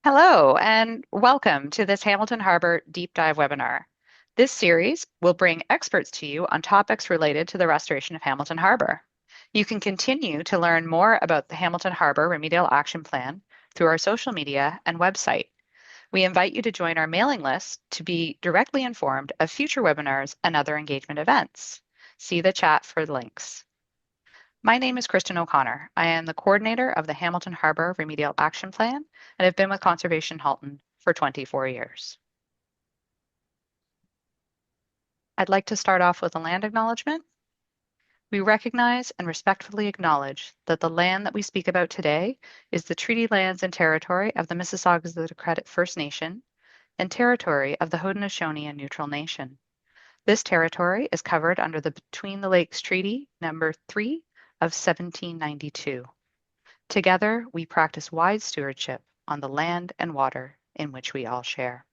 Hello, and welcome to this Hamilton Harbour Deep Dive webinar. This series will bring experts to you on topics related to the restoration of Hamilton Harbour. You can continue to learn more about the Hamilton Harbour Remedial Action Plan through our social media and website. We invite you to join our mailing list to be directly informed of future webinars and other engagement events. See the chat for links. My name is Kristen O'Connor. I am the coordinator of the Hamilton Harbour Remedial Action Plan and have been with Conservation Halton for 24 years. I'd like to start off with a land acknowledgement. We recognize and respectfully acknowledge that the land that we speak about today is the treaty lands and territory of the Mississaugas of the Credit First Nation and territory of the Haudenosaunee and Neutral Nation. This territory is covered under the Between the Lakes Treaty number 3 of 1792. Together, we practice wise stewardship on the land and water in which we all share.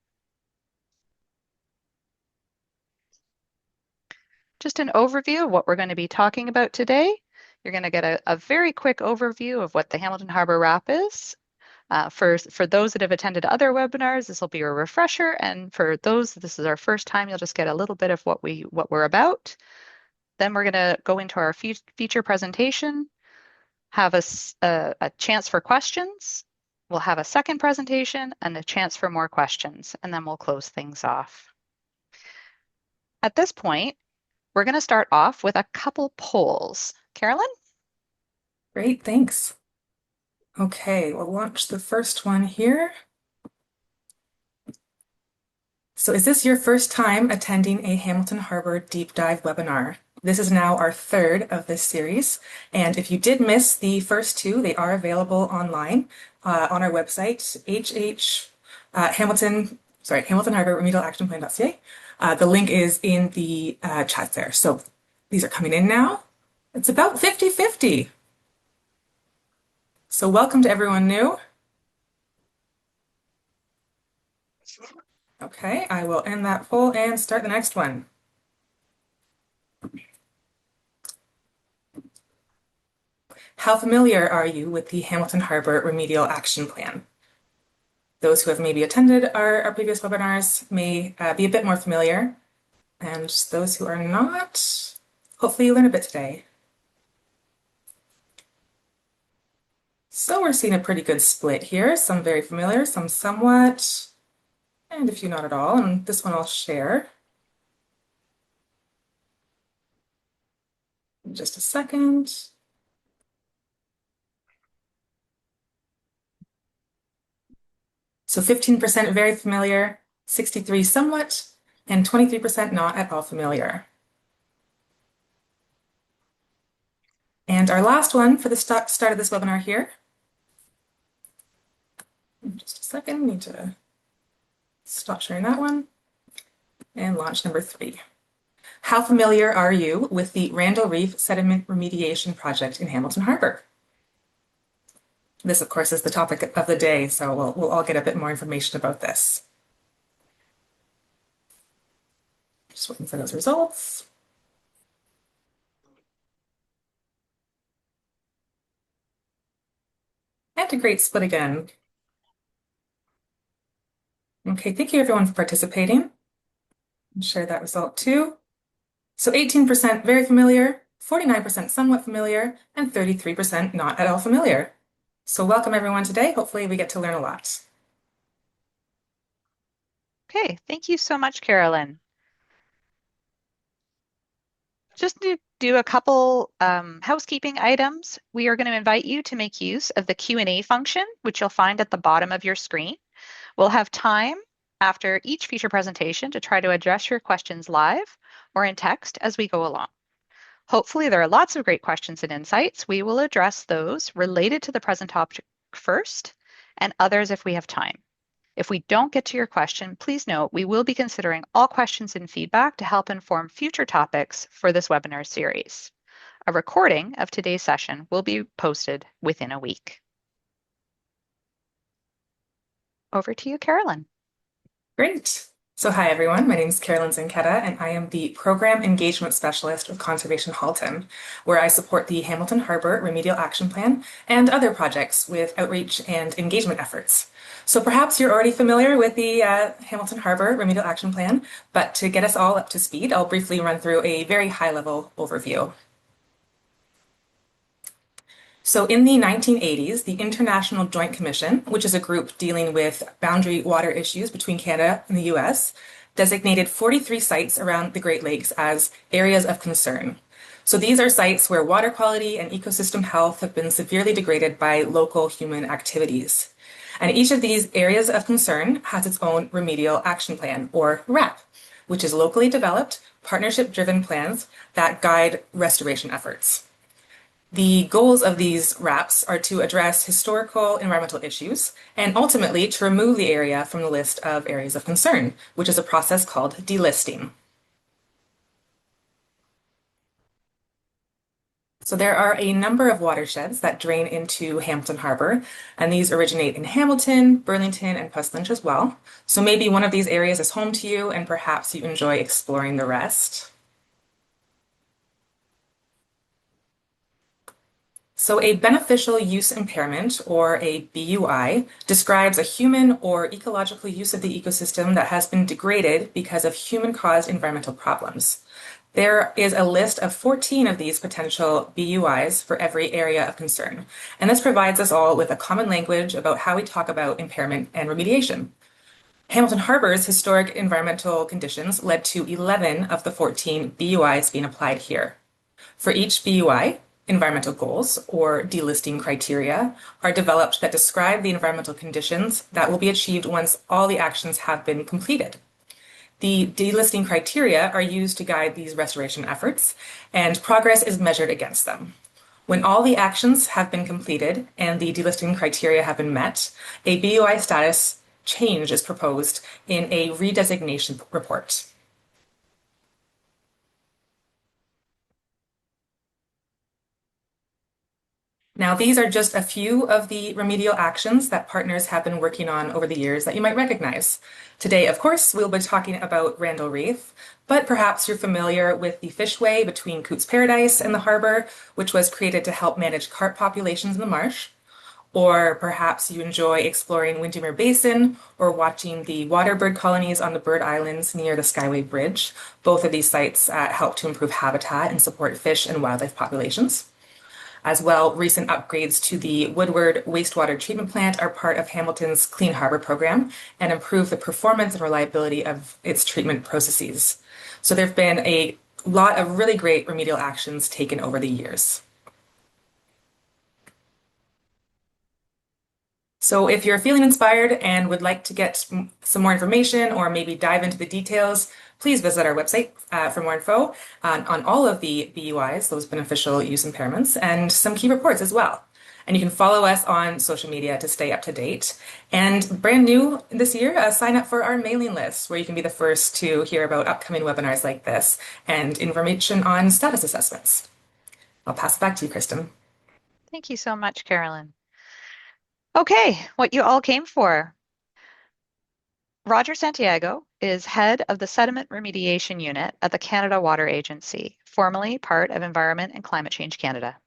Just an overview of what we're going to be talking about today. You're going to get a very quick overview of what the Hamilton Harbour RAP is. For those that have attended other webinars, this will be a refresher, and for those, this is our first time, you'll just get a little bit of what we're about. Then we're going to go into our feature presentation, have a chance for questions. We'll have a second presentation and a chance for more questions, and then we'll close things off. At this point, we're going to start off with a couple polls. Carolyn? Great, thanks. Okay, we'll launch the first one here. So is this your first time attending a Hamilton Harbour Deep Dive webinar? This is now our third of this series. And if you did miss the first two, they are available online on our website, Hamilton Harbour Remedial Action Plan.ca. The link is in the chat there. So these are coming in now. It's about 50-50. So welcome to everyone new. Okay, I will end that poll and start the next one. How familiar are you with the Hamilton Harbour Remedial Action Plan? Those who have maybe attended our previous webinars may be a bit more familiar, and those who are not, hopefully you learn a bit today. So we're seeing a pretty good split here, some very familiar, some somewhat, and a few not at all, and this one I'll share in just a second. So 15% very familiar, 63 somewhat, and 23% not at all familiar. And our last one for the start of this webinar here. Just a second, need to stop sharing that one. And launch number 3. How familiar are you with the Randle Reef Sediment Remediation Project in Hamilton Harbour? This, of course, is the topic of the day, so we'll all get a bit more information about this. Just waiting for those results. And a great split again. Okay, thank you everyone for participating. I'll share that result too. So 18% very familiar, 49% somewhat familiar, and 33% not at all familiar. So welcome everyone today. Hopefully we get to learn a lot. Okay, thank you so much, Carolyn. Just to do a couple housekeeping items, we are going to invite you to make use of the Q&A function, which you'll find at the bottom of your screen. We'll have time after each feature presentation to try to address your questions live or in text as we go along. Hopefully there are lots of great questions and insights. We will address those related to the present topic first and others if we have time. If we don't get to your question, please note we will be considering all questions and feedback to help inform future topics for this webinar series. A recording of today's session will be posted within a week. Over to you, Carolyn. Great. So hi everyone, my name is Carolyn Zanketta and I am the Program Engagement Specialist with Conservation Halton, where I support the Hamilton Harbour Remedial Action Plan and other projects with outreach and engagement efforts. So perhaps you're already familiar with the Hamilton Harbour Remedial Action Plan, but to get us all up to speed, I'll briefly run through a very high-level overview. So in the 1980s, the International Joint Commission, which is a group dealing with boundary water issues between Canada and the US, designated 43 sites around the Great Lakes as areas of concern. So these are sites where water quality and ecosystem health have been severely degraded by local human activities. And each of these areas of concern has its own remedial action plan, or RAP, which is locally developed, partnership-driven plans that guide restoration efforts. The goals of these RAPs are to address historical environmental issues and ultimately to remove the area from the list of areas of concern, which is a process called delisting. So there are a number of watersheds that drain into Hamilton Harbour, and these originate in Hamilton, Burlington, and Puslinch as well. So maybe one of these areas is home to you, and perhaps you enjoy exploring the rest. So a beneficial use impairment, or a BUI, describes a human or ecological use of the ecosystem that has been degraded because of human-caused environmental problems. There is a list of 14 of these potential BUIs for every area of concern, and this provides us all with a common language about how we talk about impairment and remediation. Hamilton Harbour's historic environmental conditions led to 11 of the 14 BUIs being applied here. For each BUI, environmental goals, or delisting criteria, are developed that describe the environmental conditions that will be achieved once all the actions have been completed. The delisting criteria are used to guide these restoration efforts, and progress is measured against them. When all the actions have been completed and the delisting criteria have been met, a BUI status change is proposed in a redesignation report. Now, these are just a few of the remedial actions that partners have been working on over the years that you might recognize. Today, of course, we'll be talking about Randle Reef, but perhaps you're familiar with the fishway between Cootes Paradise and the harbor, which was created to help manage carp populations in the marsh. Or perhaps you enjoy exploring Windermere Basin or watching the water bird colonies on the bird islands near the Skyway Bridge. Both of these sites help to improve habitat and support fish and wildlife populations. As well, recent upgrades to the Woodward wastewater treatment plant are part of Hamilton's Clean Harbor program and improve the performance and reliability of its treatment processes. So there have been a lot of really great remedial actions taken over the years. So if you're feeling inspired and would like to get some more information or maybe dive into the details, please visit our website for more info on all of the BUIs, those beneficial use impairments, and some key reports as well. And you can follow us on social media to stay up to date. And brand new this year, sign up for our mailing list where you can be the first to hear about upcoming webinars like this and information on status assessments. I'll pass it back to you, Kristen. Thank you so much, Carolyn. Okay, what you all came for. Roger Santiago is head of the Sediment Remediation Unit at the Canada Water Agency, formerly part of Environment and Climate Change Canada.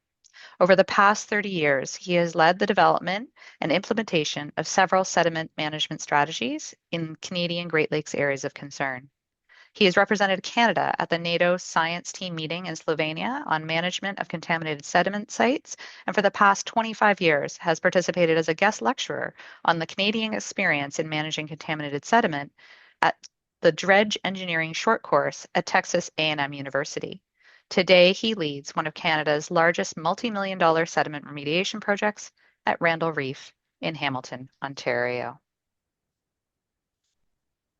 Over the past 30 years, he has led the development and implementation of several sediment management strategies in Canadian Great Lakes areas of concern. He has represented Canada at the NATO Science Team meeting in Slovenia on management of contaminated sediment sites, and for the past 25 years has participated as a guest lecturer on the Canadian experience in managing contaminated sediment at the Dredge Engineering short course at Texas A&M University. Today, he leads one of Canada's largest multi-million-dollar sediment remediation projects at Randle Reef in Hamilton, Ontario.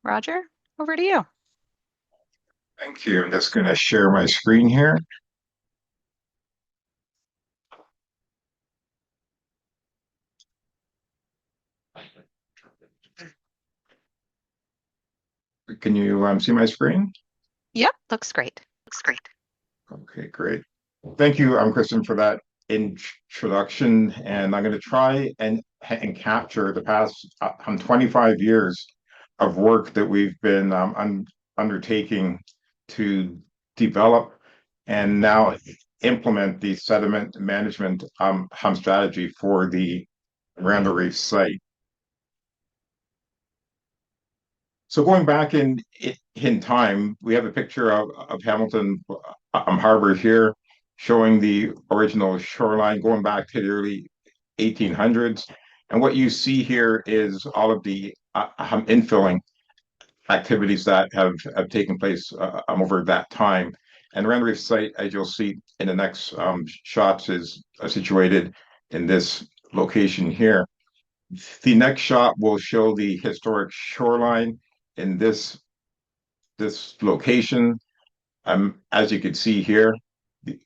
Roger, over to you. Thank you. I'm just going to share my screen here. Can you see my screen? Yep, looks great. Okay, great. Thank you, Kristen, for that introduction. And I'm going to try and capture the past 25 years of work that we've been undertaking to develop and now implement the sediment management strategy for the Randle Reef site. So going back in time, we have a picture of Hamilton Harbor here, showing the original shoreline going back to the early 1800s. And what you see here is all of the infilling activities that have taken place over that time. And the Randle Reef site, as you'll see in the next shots, is situated in this location here. The next shot will show the historic shoreline in this location. As you can see here,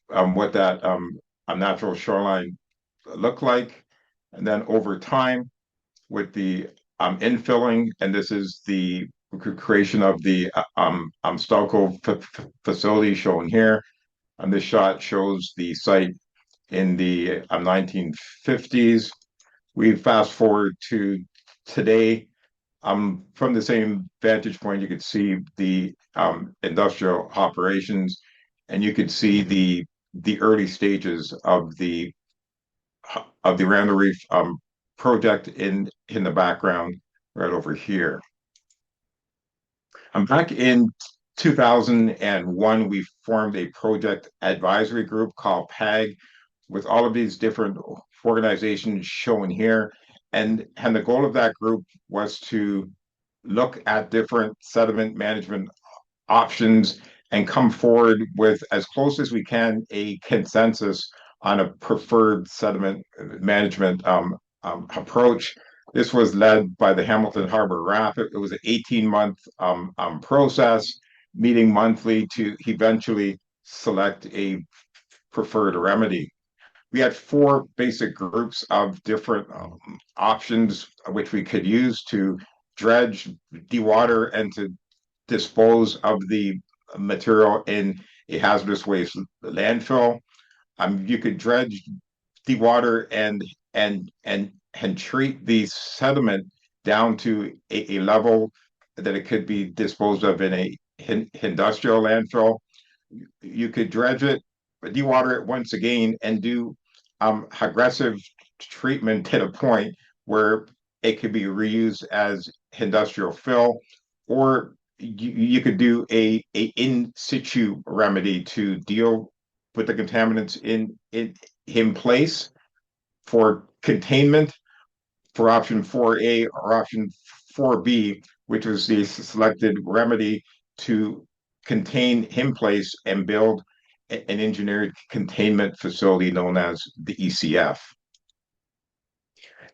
what that natural shoreline looked like. And then over time, with the infilling, and this is the creation of the Stalco facility shown here. And this shot shows the site in the 1950s. We fast forward to today. From the same vantage point, you could see the industrial operations, and you could see the early stages of the Randle Reef project in the background right over here. Back in 2001, we formed a project advisory group called PAG with all of these different organizations shown here. And the goal of that group was to look at different sediment management options and come forward with, as close as we can, a consensus on a preferred sediment management approach. This was led by the Hamilton HHRAP. It was an 18-month process, meeting monthly to eventually select a preferred remedy. We had four basic groups of different options which we could use to dredge, dewater, and to dispose of the material in a hazardous waste landfill. You could dredge, dewater, and treat the sediment down to a level that it could be disposed of in a industrial landfill. You could dredge it, dewater it once again, and do aggressive treatment to the point where it could be reused as industrial fill, or you could do a in situ remedy to deal with the contaminants in place for containment, for option 4A or option 4B, which was the selected remedy to contain in place and build an engineered containment facility known as the ECF.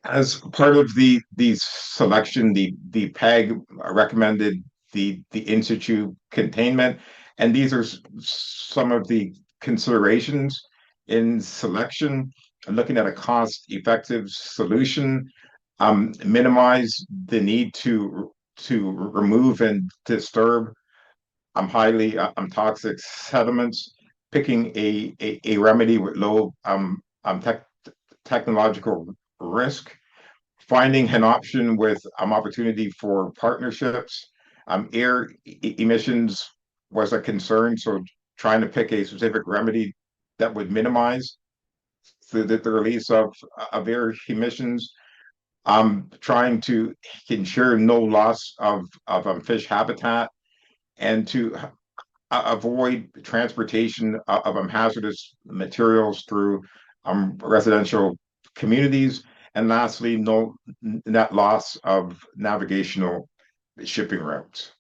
As part of the selection, the PAG recommended the in situ containment, and these are some of the considerations in selection. Looking at a cost-effective solution, minimize the need to remove and disturb highly toxic sediments, picking a remedy with low technological risk, finding an option with opportunity for partnerships. Air emissions was a concern, so trying to pick a specific remedy that would minimize the release of air emissions. Trying to ensure no loss of fish habitat, and to avoid transportation of hazardous materials through residential communities, and lastly, no net loss of navigational shipping routes.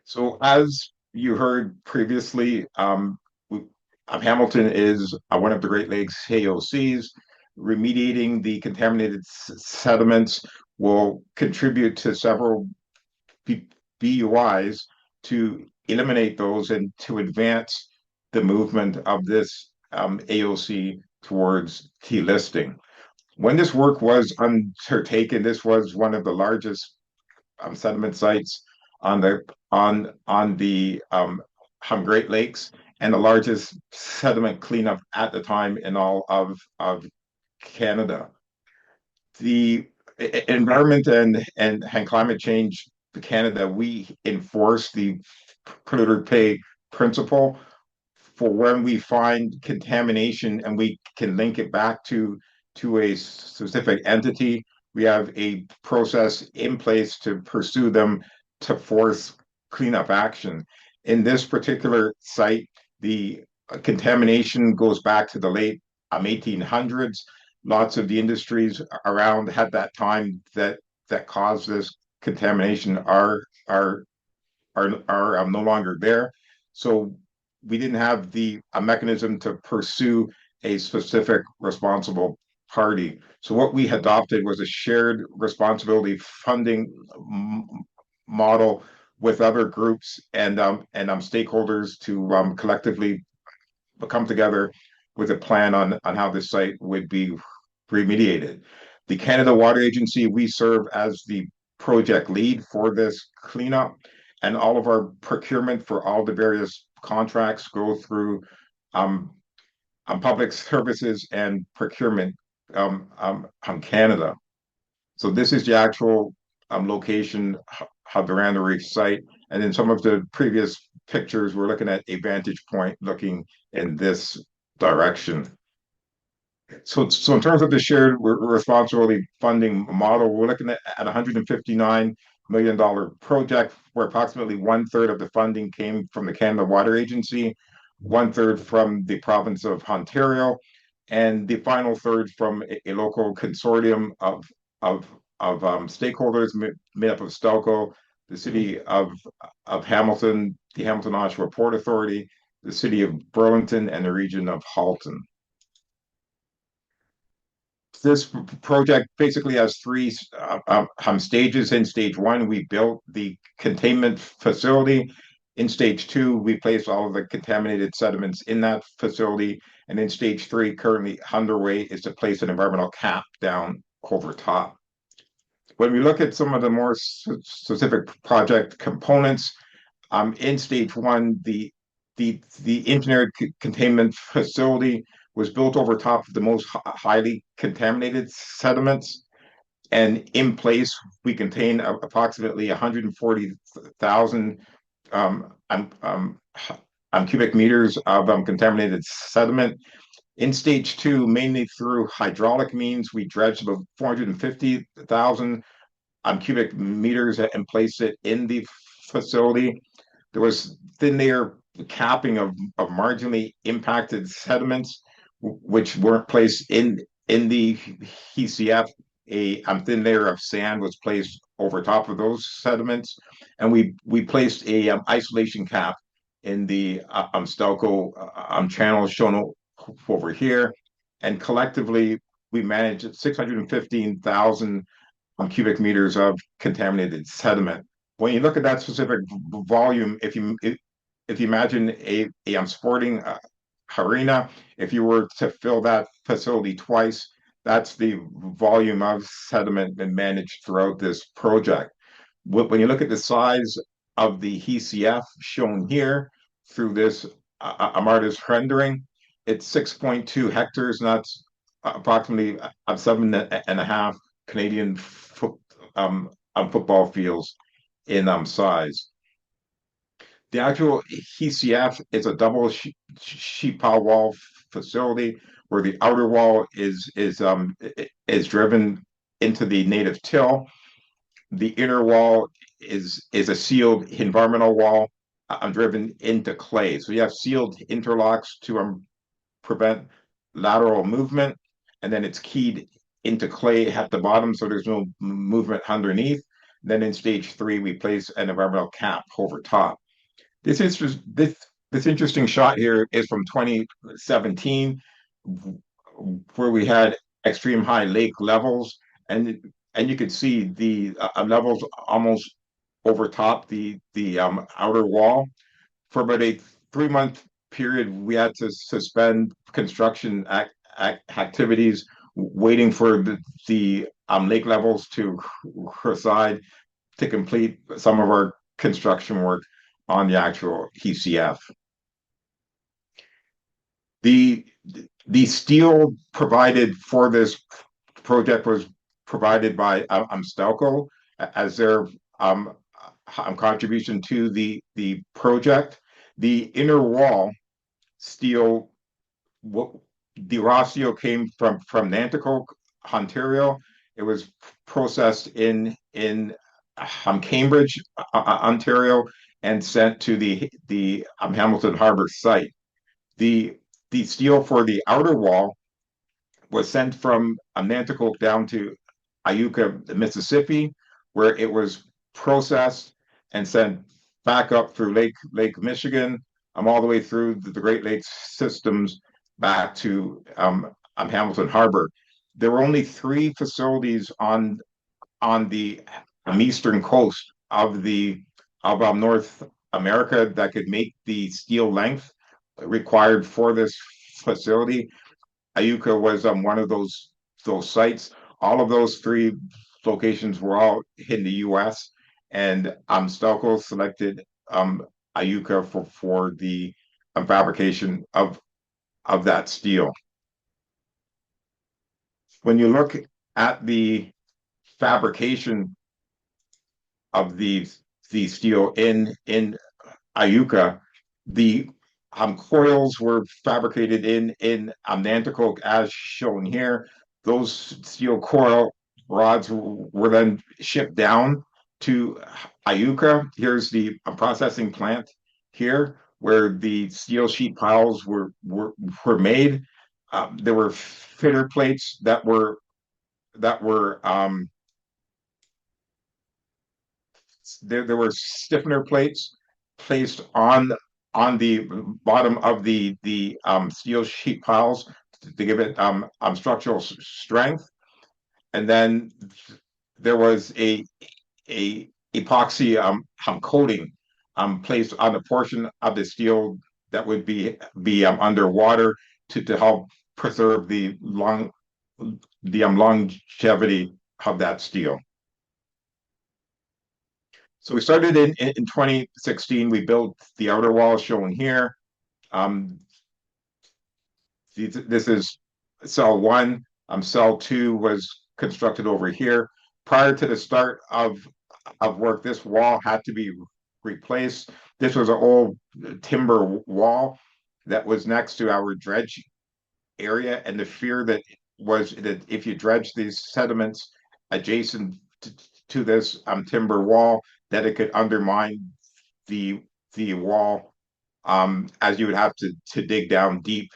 So as you heard previously, Hamilton is one of the Great Lakes AOCs. Remediating the contaminated sediments will contribute to several BUIs to eliminate those and to advance the movement of this AOC towards delisting. When this work was undertaken, this was one of the largest sediment sites on the Great Lakes, and the largest sediment cleanup at the time in all of Canada. The environment and climate change, Canada, we enforce the polluter pay principle for when we find contamination and we can link it back to a specific entity. We have a process in place to pursue them to force cleanup action. In this particular site, the contamination goes back to the late 1800s. Lots of the industries around at that time that caused this contamination are no longer there. So we didn't have a mechanism to pursue a specific responsible party. So what we adopted was a shared responsibility funding model with other groups and stakeholders to collectively come together with a plan on how this site would be remediated. The Canada Water Agency, we serve as the project lead for this cleanup, and all of our procurement for all the various contracts go through public services and procurement Canada. So this is the actual location of the Randle Reef site. And in some of the previous pictures, we're looking at a vantage point looking in this direction. So in terms of the shared responsibility funding model, we're looking at $159 million project where approximately 1/3 of the funding came from the Canada Water Agency, 1/3 from the province of Ontario, and the final third from a local consortium of stakeholders made up of Stelco, the city of Hamilton, the Hamilton-Oshawa Port Authority, the city of Burlington, and the region of Halton. This project basically has three stages. In stage one, we built the containment facility. In stage two, we placed all of the contaminated sediments in that facility. And in stage three, currently underway, is to place an environmental cap down over top. When we look at some of the more specific project components, in stage one, the engineered containment facility was built over top of the most highly contaminated sediments. And in place, we contain approximately 140,000 cubic meters of contaminated sediment. In stage two, mainly through hydraulic means, we dredged about 450,000 cubic meters and placed it in the facility. There was thin layer capping of marginally impacted sediments, which weren't placed in the HCF. A thin layer of sand was placed over top of those sediments, and we placed a isolation cap in the Stelco channel shown over here, and collectively we managed 615,000 cubic meters of contaminated sediment. When you look at that specific volume, if you imagine a sporting arena, if you were to fill that facility twice, that's the volume of sediment been managed throughout this project. When you look at the size of the HCF shown here through this artist rendering, it's 6.2 hectares, and that's approximately 7.5 Canadian football fields in size. The actual HCF is a double sheet pile wall facility where the outer wall is driven into the native till. The inner wall is a sealed environmental wall driven into clay. So you have sealed interlocks to prevent lateral movement, and then it's keyed into clay at the bottom, so there's no movement underneath. Then in stage three, we place an environmental cap over top. This interesting shot here is from 2017, where we had extreme high lake levels, and you could see the levels almost overtop the outer wall. For about a 3-month period, we had to suspend construction activities, waiting for the lake levels to recede to complete some of our construction work on the actual HCF. The steel provided for this project was provided by Stelco as their contribution to the project. The inner wall steel, the raw steel came from Nanticoke, Ontario. It was processed in Cambridge, Ontario, and sent to the Hamilton Harbor site. The the steel for the outer wall was sent from Nanticoke down to Iuka, Mississippi, where it was processed and sent back up through Lake Michigan, all the way through the Great Lakes systems back to Hamilton Harbor. There were only 3 facilities on the eastern coast of North America that could make the steel length required for this facility. Iuka was one of those sites. All of those 3 locations were all in the U.S. and Stelco selected Iuka for the fabrication of that steel. When you look at the fabrication of the steel in Iuka, the coils were fabricated in Nanticoke as shown here. Those steel coil rods were then shipped down to Iuka. Here's the processing plant here where the steel sheet piles were made. There were fitter plates that were there were stiffener plates placed on the bottom of the steel sheet piles to give it structural strength, and then there was a epoxy coating placed on the portion of the steel that would be underwater to help preserve the longevity of that steel. So we started in 2016. We built the outer wall shown here. This is cell 1. Cell 2 was constructed over here. Prior to the start of work, this wall had to be replaced. This was an old timber wall that was next to our dredge area, and the fear that was that if you dredge these sediments adjacent to this timber wall, that it could undermine the wall, as you would have to dig down deep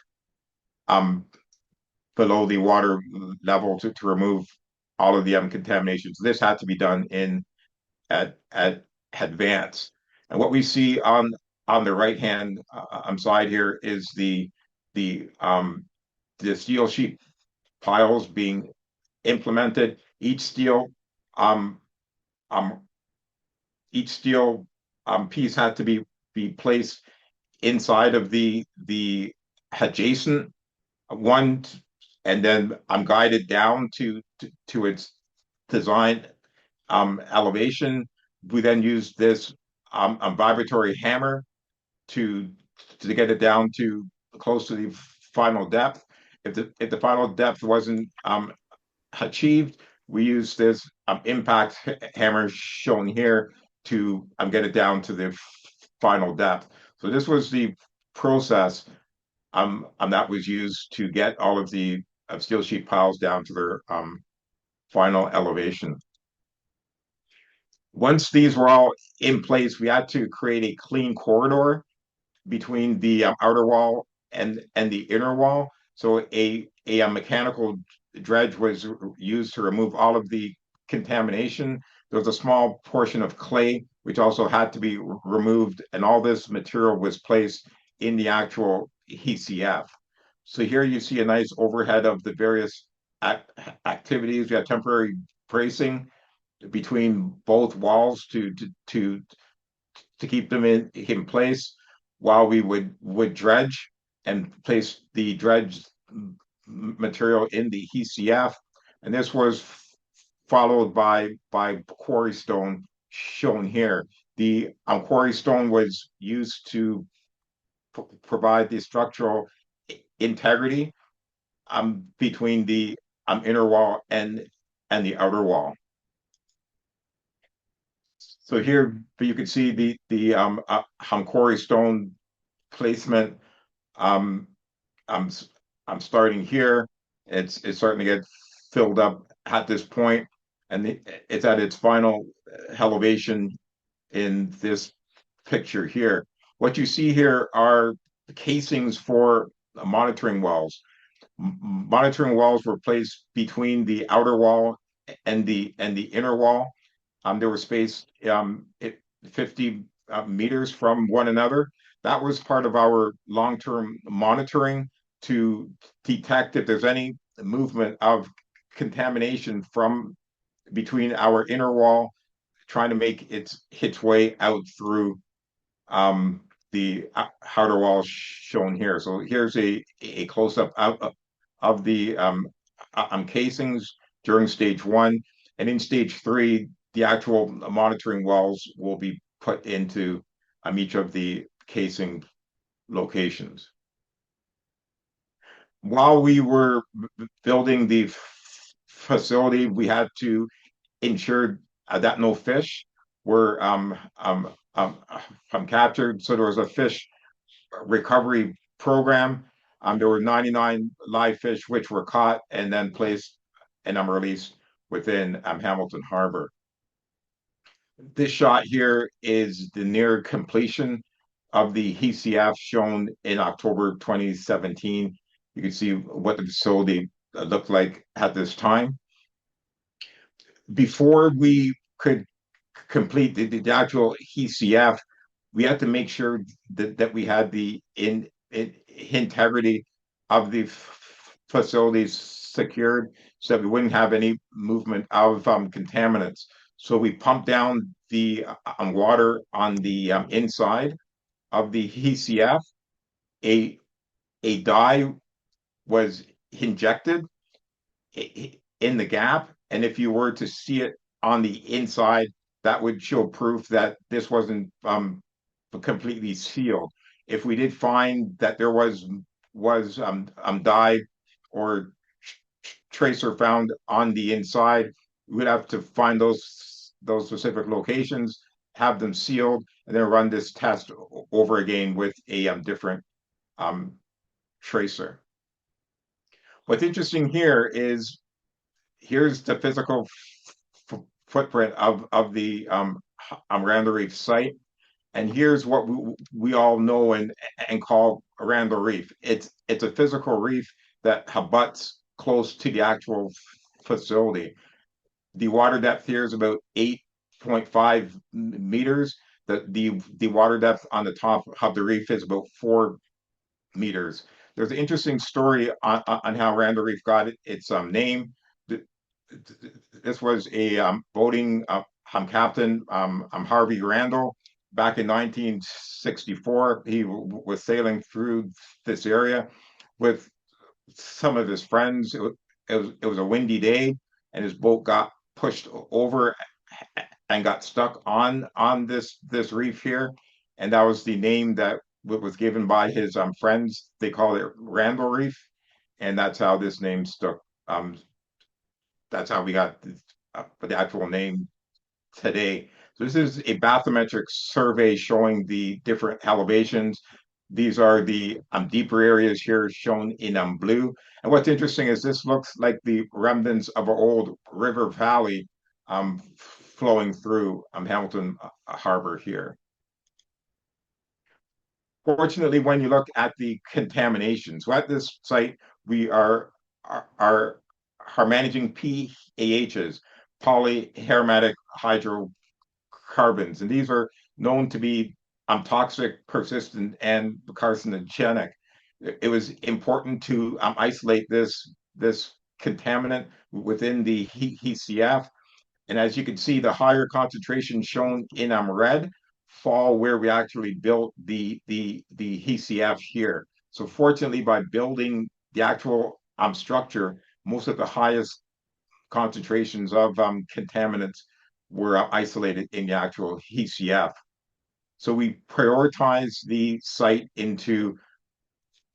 below the water level to remove all of the contaminations. This had to be done at advance. And what we see on the right hand side here is the steel sheet piles being implemented. Each steel piece had to be placed inside of the adjacent one, and then I'm guided down to its design elevation. We then use this vibratory hammer to get it down to close to the final depth. If the final depth wasn't achieved, we use this impact hammer shown here to get it down to the final depth. So this was the process that was used to get all of the steel sheet piles down to their final elevation. Once these were all in place, we had to create a clean corridor between the outer wall and the inner wall. So a mechanical dredge was used to remove all of the contamination. There was a small portion of clay which also had to be removed, and all this material was placed in the actual ECF. So here you see a nice overhead of the various activities. We had temporary bracing between both walls to keep them in place while we would dredge and place the dredge material in the ECF. And this was followed by quarry stone shown here. The quarry stone was used to provide the structural integrity between the inner wall and and the outer wall. So here you can see the quarry stone placement. Um, I'm I'm starting here. It's starting to get filled up at this point, and it's at its final elevation in this picture here. What you see here are casings for monitoring wells. Monitoring wells were placed between the outer wall and the inner wall. They were spaced 50 meters from one another. That was part of our long-term monitoring to detect if there's any movement of contamination from between our inner wall, trying to make its way out through the outer wall shown here. So here's a close-up of the casings during stage one. And in stage three, the actual monitoring wells will be put into each of the casing locations. While we were building the facility, we had to ensure that no fish were captured. So there was a fish recovery program. There were 99 live fish which were caught and then placed and released within Hamilton Harbor. This shot here is the near completion of the HCF shown in October 2017. You can see what the facility looked like at this time. Before we could complete the actual HCF, we had to make sure that we had the integrity of the facilities secured so that we wouldn't have any movement of contaminants. So we pumped down the water on the inside of the HCF. A dye was injected in the gap, and if you were to see it on the inside, that would show proof that this wasn't completely sealed. If we did find that there was dye or tracer found on the inside, we would have to find those specific locations, have them sealed, and then run this test over again with a different tracer. What's interesting here is here's the physical footprint of the Randle Reef site. And here's what we all know and call Randle Reef. It's a physical reef that abuts close to the actual facility. The water depth here is about 8.5 meters. The water depth on the top of the reef is about 4 meters. There's an interesting story on how Randle Reef got its name. This was a boating captain, Harvey Randle. Back in 1964, he was sailing through this area with some of his friends. It was a windy day, and his boat got pushed over and got stuck on this reef here, and that was the name that was given by his friends. They called it Randle Reef, and that's how this name stuck. That's how we got the actual name today. So this is a bathymetric survey showing the different elevations. These are the deeper areas here shown in blue. And what's interesting is this looks like the remnants of an old river valley flowing through Hamilton Harbor here. Fortunately, when you look at the contamination, so at this site, we are managing PAHs, polyaromatic hydrocarbons, and these are known to be toxic, persistent, and carcinogenic. It was important to isolate this contaminant within the HCF, and as you can see, the higher concentration shown in red fall where we actually built the HCF here. So fortunately, by building the actual structure, most of the highest concentrations of contaminants were isolated in the actual HCF. So we prioritize the site into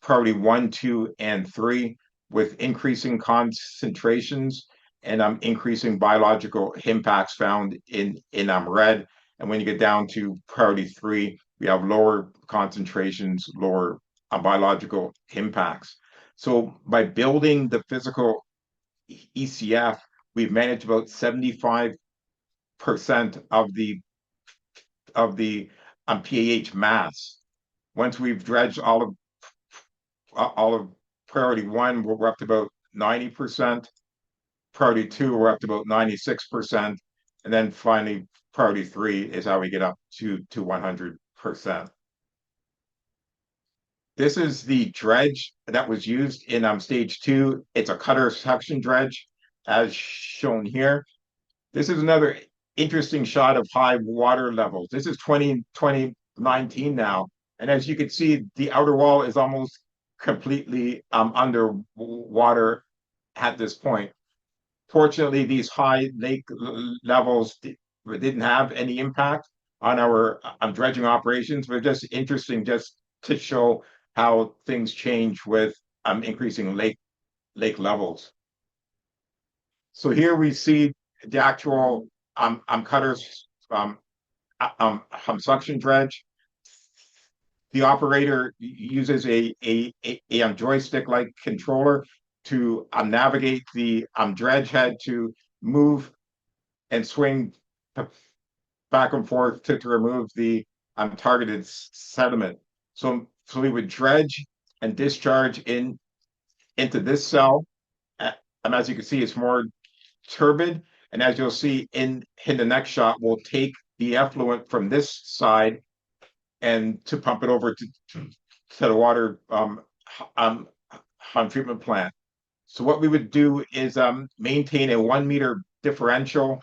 priority 1, 2, and 3 with increasing concentrations. and increasing biological impacts found in red. And when you get down to priority 3, we have lower concentrations, lower biological impacts. So by building the physical ECF, we've managed about 75% of the PAH mass. Once we've dredged all of priority 1, we're up to about 90%. Priority 2, we're up to about 96%. And then finally, priority 3 is how we get up to 100%. This is the dredge that was used in stage 2. It's a cutter suction dredge, as shown here. This is another interesting shot of high water levels. This is 2019 now. And as you can see, the outer wall is almost completely underwater at this point. Fortunately, these high lake levels didn't have any impact on our dredging operations, but just interesting just to show how things change with increasing lake levels. So here we see the actual cutters suction dredge. The operator uses a joystick-like controller to navigate the dredge head to move and swing back and forth to remove the targeted sediment. So we would dredge and discharge into this cell. As you can see, it's more turbid. And as you'll see in the next shot, we'll take the effluent from this side and to pump it over to the water treatment plant. So what we would do is maintain a 1 meter differential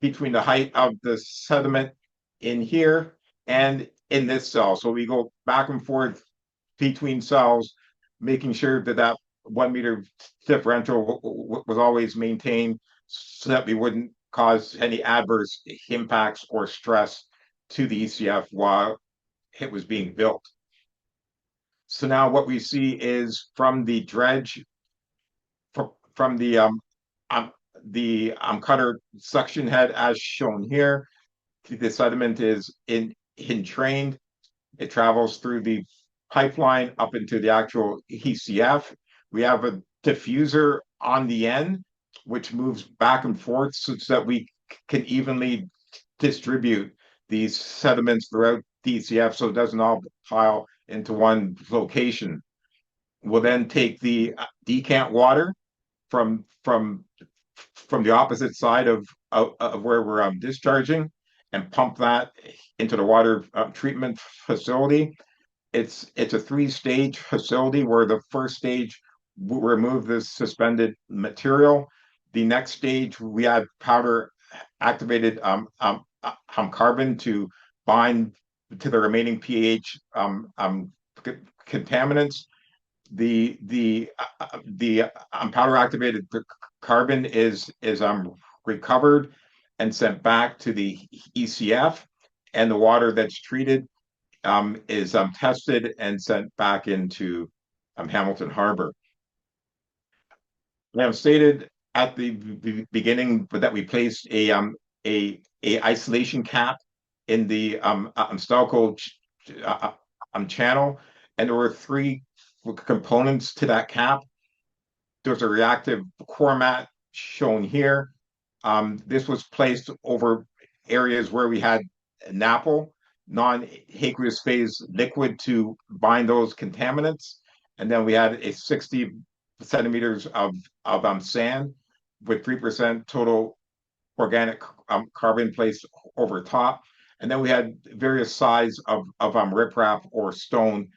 between the height of the sediment in here and in this cell. So we go back and forth between cells, making sure that that 1 meter differential was always maintained so that we wouldn't cause any adverse impacts or stress to the ECF while it was being built. So now what we see is from the dredge, from the cutter suction head as shown here, the sediment is entrained. It travels through the pipeline up into the actual ECF. We have a diffuser on the end, which moves back and forth so that we can evenly distribute these sediments throughout DCF so it doesn't all pile into one location. We'll then take the decant water from the opposite side of where we're discharging and pump that into the water treatment facility. It's a 3-stage facility where the first stage we remove the suspended material. The next stage we add powder activated carbon to bind to the remaining pH contaminants. The powder activated carbon is recovered and sent back to the ECF, and the water that's treated is tested and sent back into Hamilton Harbor. Now, stated at the beginning that we placed a isolation cap in the Stelco channel, and there were 3 components to that cap. There's a reactive core mat shown here. This was placed over areas where we had NAPL, non-aqueous phase liquid, to bind those contaminants. And then we had a 60 centimeters of sand with 3% total organic carbon placed over top. And then we had various sizes of riprap or stone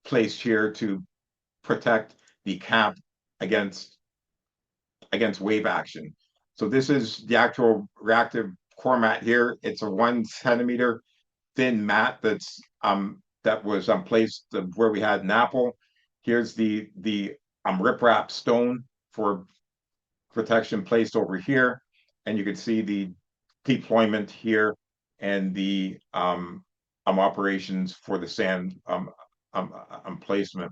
placed here to protect the cap against wave action. So this is the actual reactive core mat here. It's a 1 centimeter thin mat that was placed where we had NAPL. Here's the riprap stone for protection placed over here, and you can see the deployment here and the operations for the sand placement.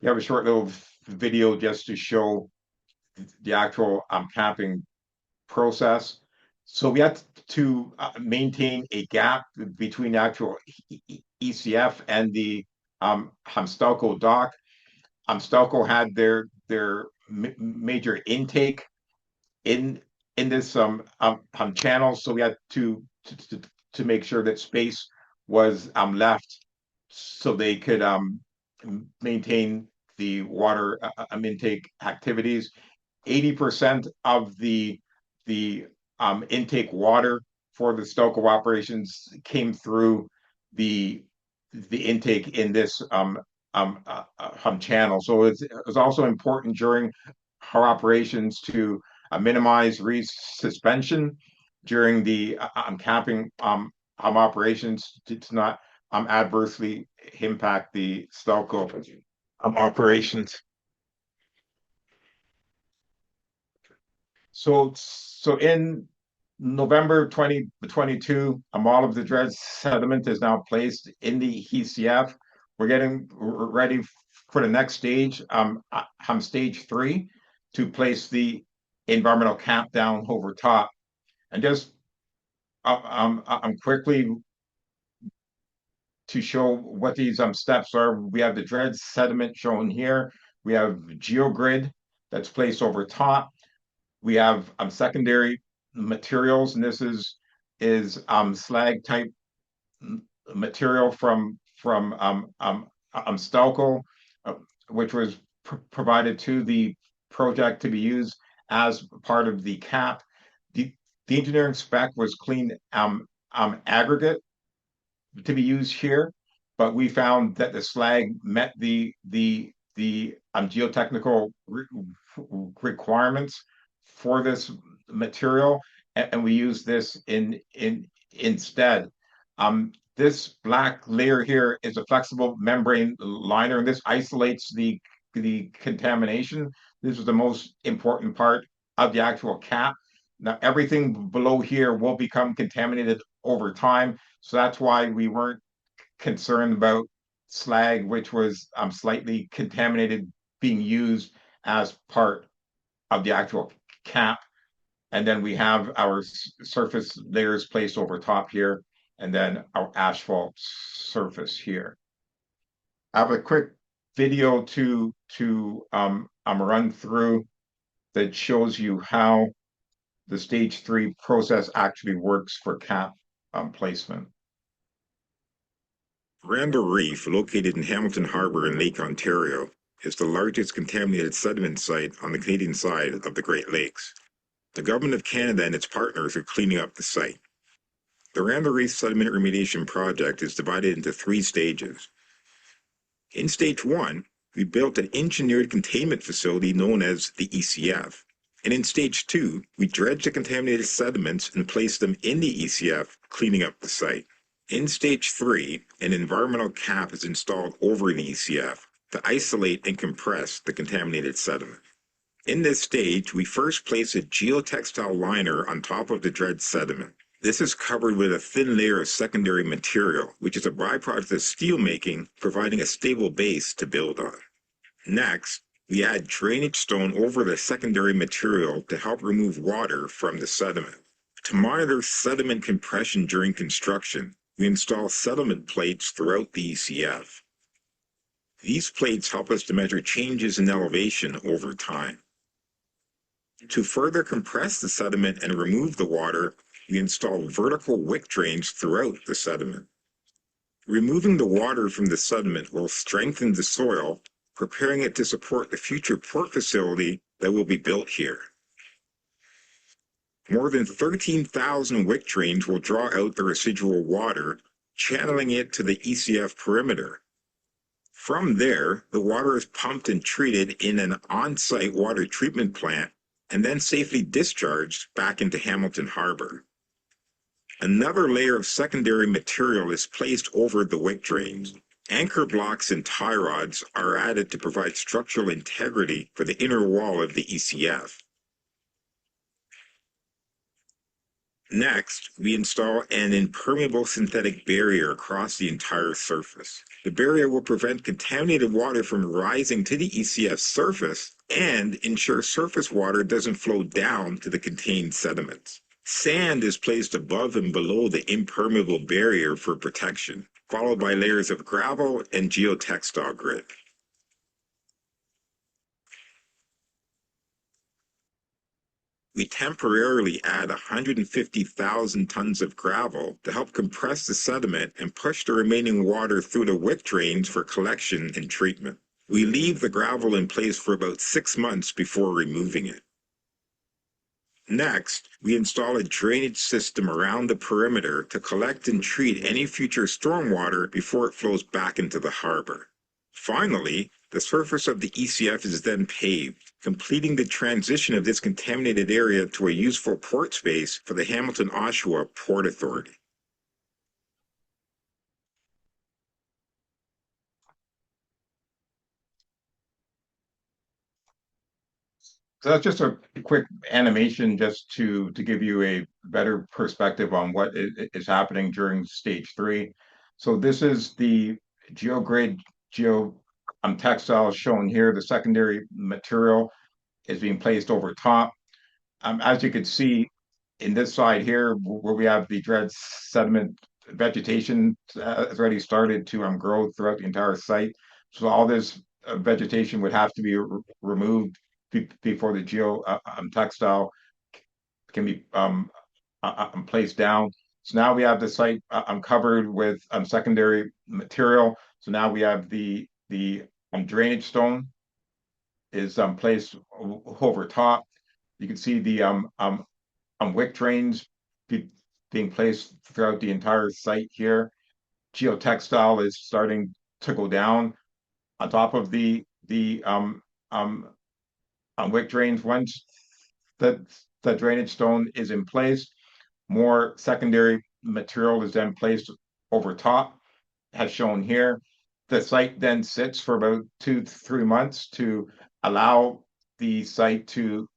We have a short little video just to show the actual capping process. So we had to maintain a gap between the actual ECF and the Hamstalco dock. Stelco had their major intake in this channel, so we had to make sure that space was left so they could maintain the water intake activities. 80% of the intake water for the Stelco operations came through the intake in this channel. So it's also important during our operations to minimize reef suspension during the capping operations to not adversely impact the Stelco operations. So in November 2022, all of the dredge sediment is now placed in the ECF. We're getting ready for the next stage, stage 3, to place the environmental cap down over top. And just quickly to show what these steps are, we have the dredge sediment shown here. We have geogrid that's placed over top. We have secondary materials, and this is slag type material from Stelco, which was provided to the project to be used as part of the cap. The engineering spec was clean aggregate to be used here, but we found that the slag met the geotechnical requirements for this material, and we use this instead. This black layer here is a flexible membrane liner, and this isolates the contamination. This is the most important part of the actual cap. Now, everything below here will become contaminated over time, so that's why we weren't concerned about slag, which was slightly contaminated, being used as part of the actual cap. And then we have our surface layers placed over top here, and then our asphalt surface here. I have a quick video to run through that shows you how the stage 3 process actually works for cap placement. Randle Reef, located in Hamilton Harbour in Lake Ontario, is the largest contaminated sediment site on the Canadian side of the Great Lakes. The Government of Canada and its partners are cleaning up the site. The Randle Reef Sediment Remediation Project is divided into 3 stages. In Stage 1, we built an engineered containment facility known as the ECF. And in Stage 2, we dredged the contaminated sediments and placed them in the ECF, cleaning up the site. In Stage 3, an environmental cap is installed over the ECF to isolate and compress the contaminated sediment. In this stage, we first place a geotextile liner on top of the dredged sediment. This is covered with a thin layer of secondary material, which is a byproduct of steel making, providing a stable base to build on. Next, we add drainage stone over the secondary material to help remove water from the sediment. To monitor sediment compression during construction, we install settlement plates throughout the ECF. These plates help us to measure changes in elevation over time. To further compress the sediment and remove the water, we install vertical wick drains throughout the sediment. Removing the water from the sediment will strengthen the soil, preparing it to support the future port facility that will be built here. More than 13,000 wick drains will draw out the residual water, channeling it to the ECF perimeter. From there, the water is pumped and treated in an on-site water treatment plant and then safely discharged back into Hamilton Harbour. Another layer of secondary material is placed over the wick drains. Anchor blocks and tie rods are added to provide structural integrity for the inner wall of the ECF. Next, we install an impermeable synthetic barrier across the entire surface. The barrier will prevent contaminated water from rising to the ECF surface and ensure surface water doesn't flow down to the contained sediments. Sand is placed above and below the impermeable barrier for protection, followed by layers of gravel and geotextile grit. We temporarily add 150,000 tons of gravel to help compress the sediment and push the remaining water through the wick drains for collection and treatment. We leave the gravel in place for about 6 months before removing it. Next, we install a drainage system around the perimeter to collect and treat any future stormwater before it flows back into the harbor. Finally, the surface of the ECF is then paved, completing the transition of this contaminated area to a useful port space for the Hamilton-Oshawa Port Authority. So that's just a quick animation just to give you a better perspective on what is happening during stage 3. So this is the geograde textile shown here. The secondary material is being placed over top. As you can see in this side here, where we have the dread sediment, vegetation has already started to grow throughout the entire site. So all this vegetation would have to be removed before the textile can be placed down. So now we have the site covered with secondary material. So now we have the drainage stone is placed over top. You can see the wick drains being placed throughout the entire site here. Geotextile is starting to go down on top of the wick drains. Once the drainage stone is in place, more secondary material is then placed over top, as shown here. The site then sits for about 2 to 3 months to allow the site to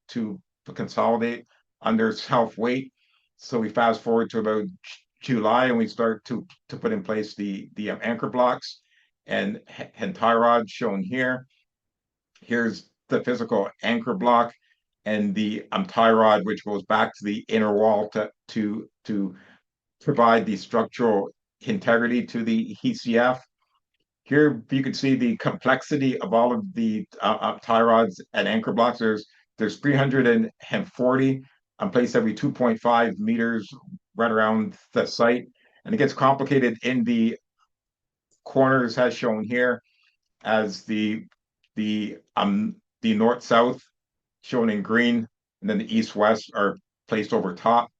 consolidate under self-weight. So we fast forward to about July and we start to put in place the anchor blocks and tie rods shown here. Here's the physical anchor block and the tie rod, which goes back to the inner wall to provide the structural integrity to the ECF. Here you can see the complexity of all of the tie rods and anchor blocks. There's 340 placed every 2.5 meters right around the site, and it gets complicated in the corners as shown here, as the north south shown in green, and then the east west are placed over top.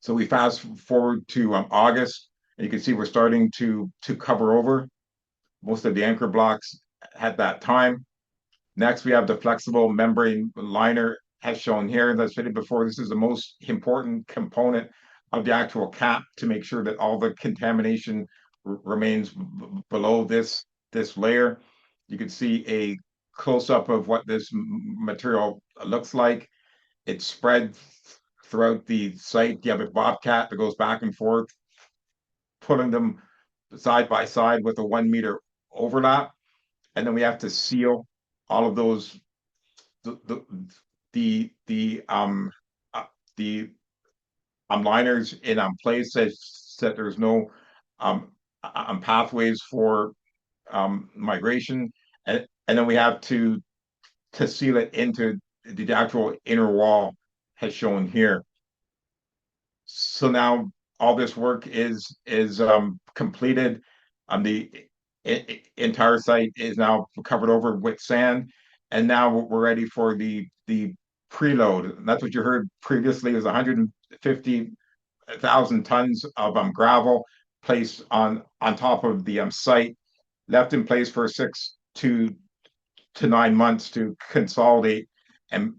So we fast forward to August, and you can see we're starting to cover over most of the anchor blocks at that time. Next, we have the flexible membrane liner as shown here. As stated before, this is the most important component of the actual cap to make sure that all the contamination remains below this layer. You can see a close-up of what this material looks like. It's spread throughout the site. You have a bobcat that goes back and forth, putting them side by side with a 1 meter overlap, and then we have to seal all of those the liners in place so that there's no pathways for migration, and then we have to seal it into the actual inner wall as shown here. So now all this work is completed. The entire site is now covered over with sand, and now we're ready for the preload. And that's what you heard previously, is 150,000 tons of gravel placed on top of the site, left in place for 6 to 9 months to consolidate and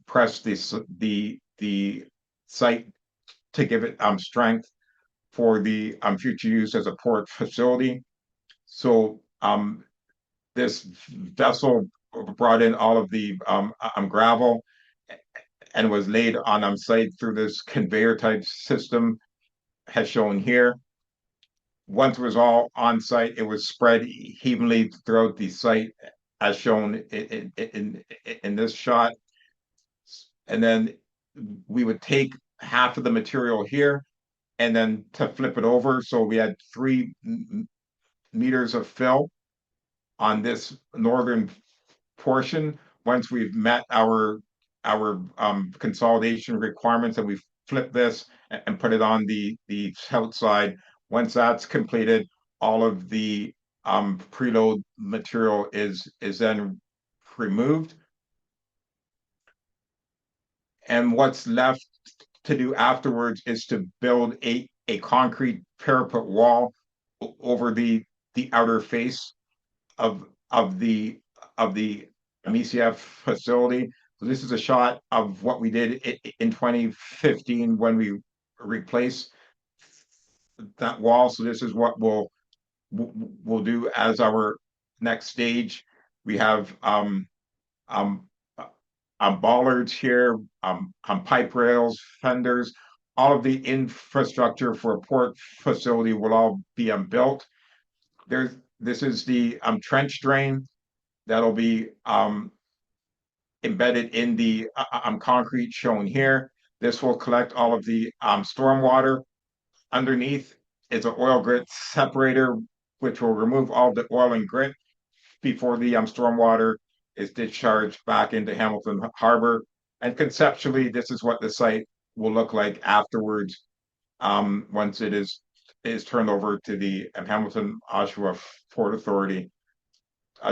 press the site to give it strength for the future use as a port facility. So this vessel brought in all of the gravel and was laid on site through this conveyor type system as shown here. Once it was all on site, it was spread evenly throughout the site as shown in this shot. And then we would take half of the material here and then to flip it over. So we had 3 meters of fill on this northern portion. Once we've met our consolidation requirements, and we flip this and put it on the south side. Once that's completed, all of the preload material is then removed. And what's left to do afterwards is to build a concrete parapet wall over the outer face of the MECF facility. So this is a shot of what we did in 2015 when we replaced that wall. So this is what we'll do as our next stage. We have bollards here, pipe rails, fenders. All of the infrastructure for a port facility will all be built. This is the trench drain that'll be embedded in the concrete shown here. This will collect all of the stormwater. Underneath is an oil grit separator, which will remove all the oil and grit before the stormwater is discharged back into Hamilton Harbor. And conceptually, this is what the site will look like afterwards, once it is turned over to the Hamilton-Oshawa Port Authority.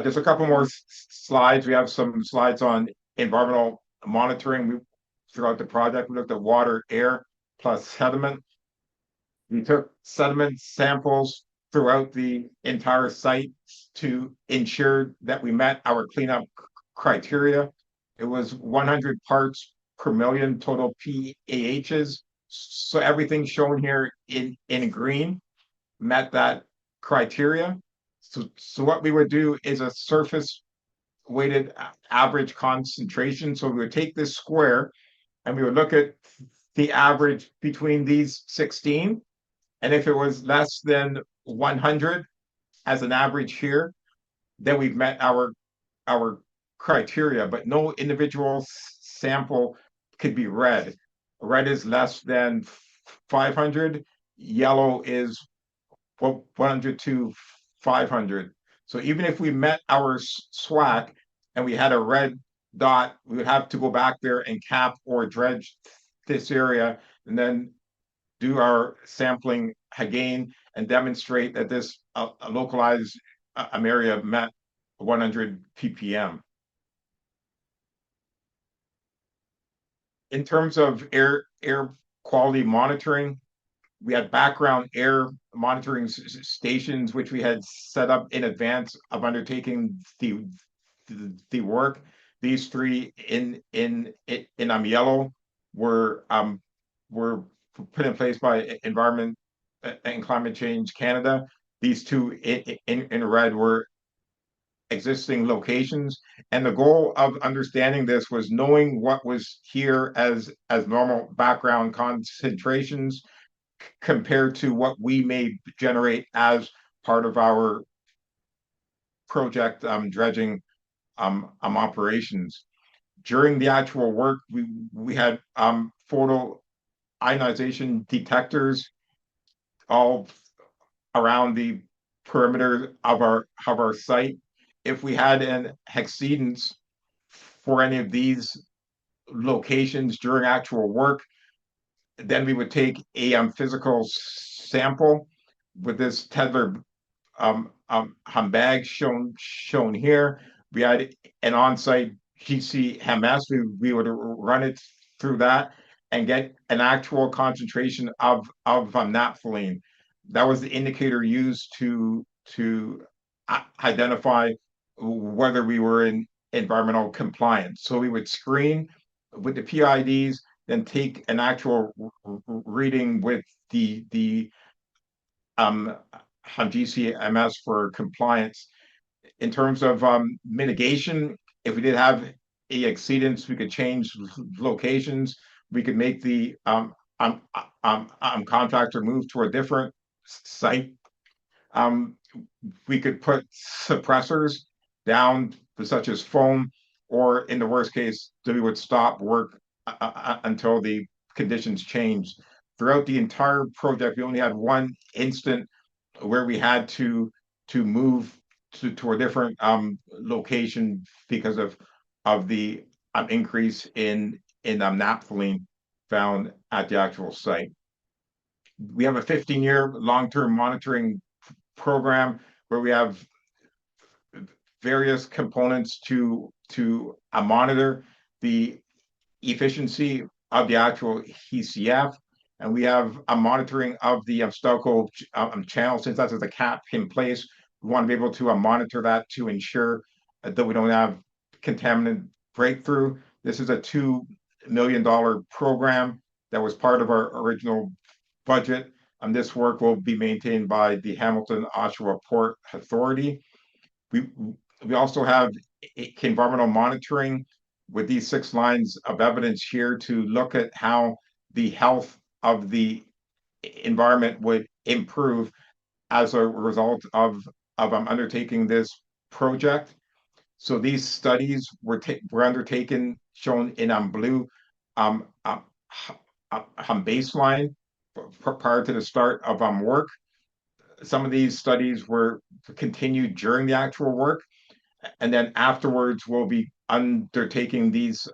Just a couple more slides. We have some slides on environmental monitoring. Throughout the project, we looked at water, air, plus sediment. We took sediment samples throughout the entire site to ensure that we met our cleanup criteria. It was 100 parts per million total PAHs. So everything shown here in green met that criteria. So what we would do is a surface weighted average concentration. So we would take this square and we would look at the average between these 16. And if it was less than 100 as an average here, then we've met our criteria, but no individual sample could be red. Red is less than 500. Yellow is 100 to 500. So even if we met our SWAC and we had a red dot, we would have to go back there and cap or dredge this area and then do our sampling again and demonstrate that this localized area met 100 ppm. In terms of air quality monitoring, we had background air monitoring stations, which we had set up in advance of undertaking the work. These 3 in yellow were put in place by Environment and Climate Change Canada. These 2 in red were existing locations, and the goal of understanding this was knowing what was here as normal background concentrations compared to what we may generate as part of our project dredging operations. During the actual work, we had photo ionization detectors all around the perimeter of our site. If we had an exceedance for any of these locations during actual work, then we would take a physical sample with this Tedler bag shown here. We had an on-site GCMS. We would run it through that and get an actual concentration of naphthalene. That was the indicator used to identify whether we were in environmental compliance. So we would screen with the PIDs, then take an actual reading with the GCMS for compliance. In terms of mitigation, if we did have a exceedance, we could change locations. We could make the contractor move to a different site. We could put suppressors down such as foam, or in the worst case, we would stop work until the conditions changed. Throughout the entire project, we only had one instant where we had to move to a different location because of the increase in naphthalene found at the actual site. We have a 15-year long-term monitoring program where we have various components to monitor the efficiency of the actual ECF, and we have a monitoring of the Stelco channel. Since that's a cap in place, we want to be able to monitor that to ensure that we don't have contaminant breakthrough. This is a $2 million program that was part of our original budget. This work will be maintained by the Hamilton-Oshawa Port Authority. We also have environmental monitoring with these 6 lines of evidence here to look at how the health of the environment would improve as a result of undertaking this project. So these studies were undertaken, shown in blue, baseline prior to the start of work. Some of these studies were continued during the actual work, and then afterwards we'll be undertaking these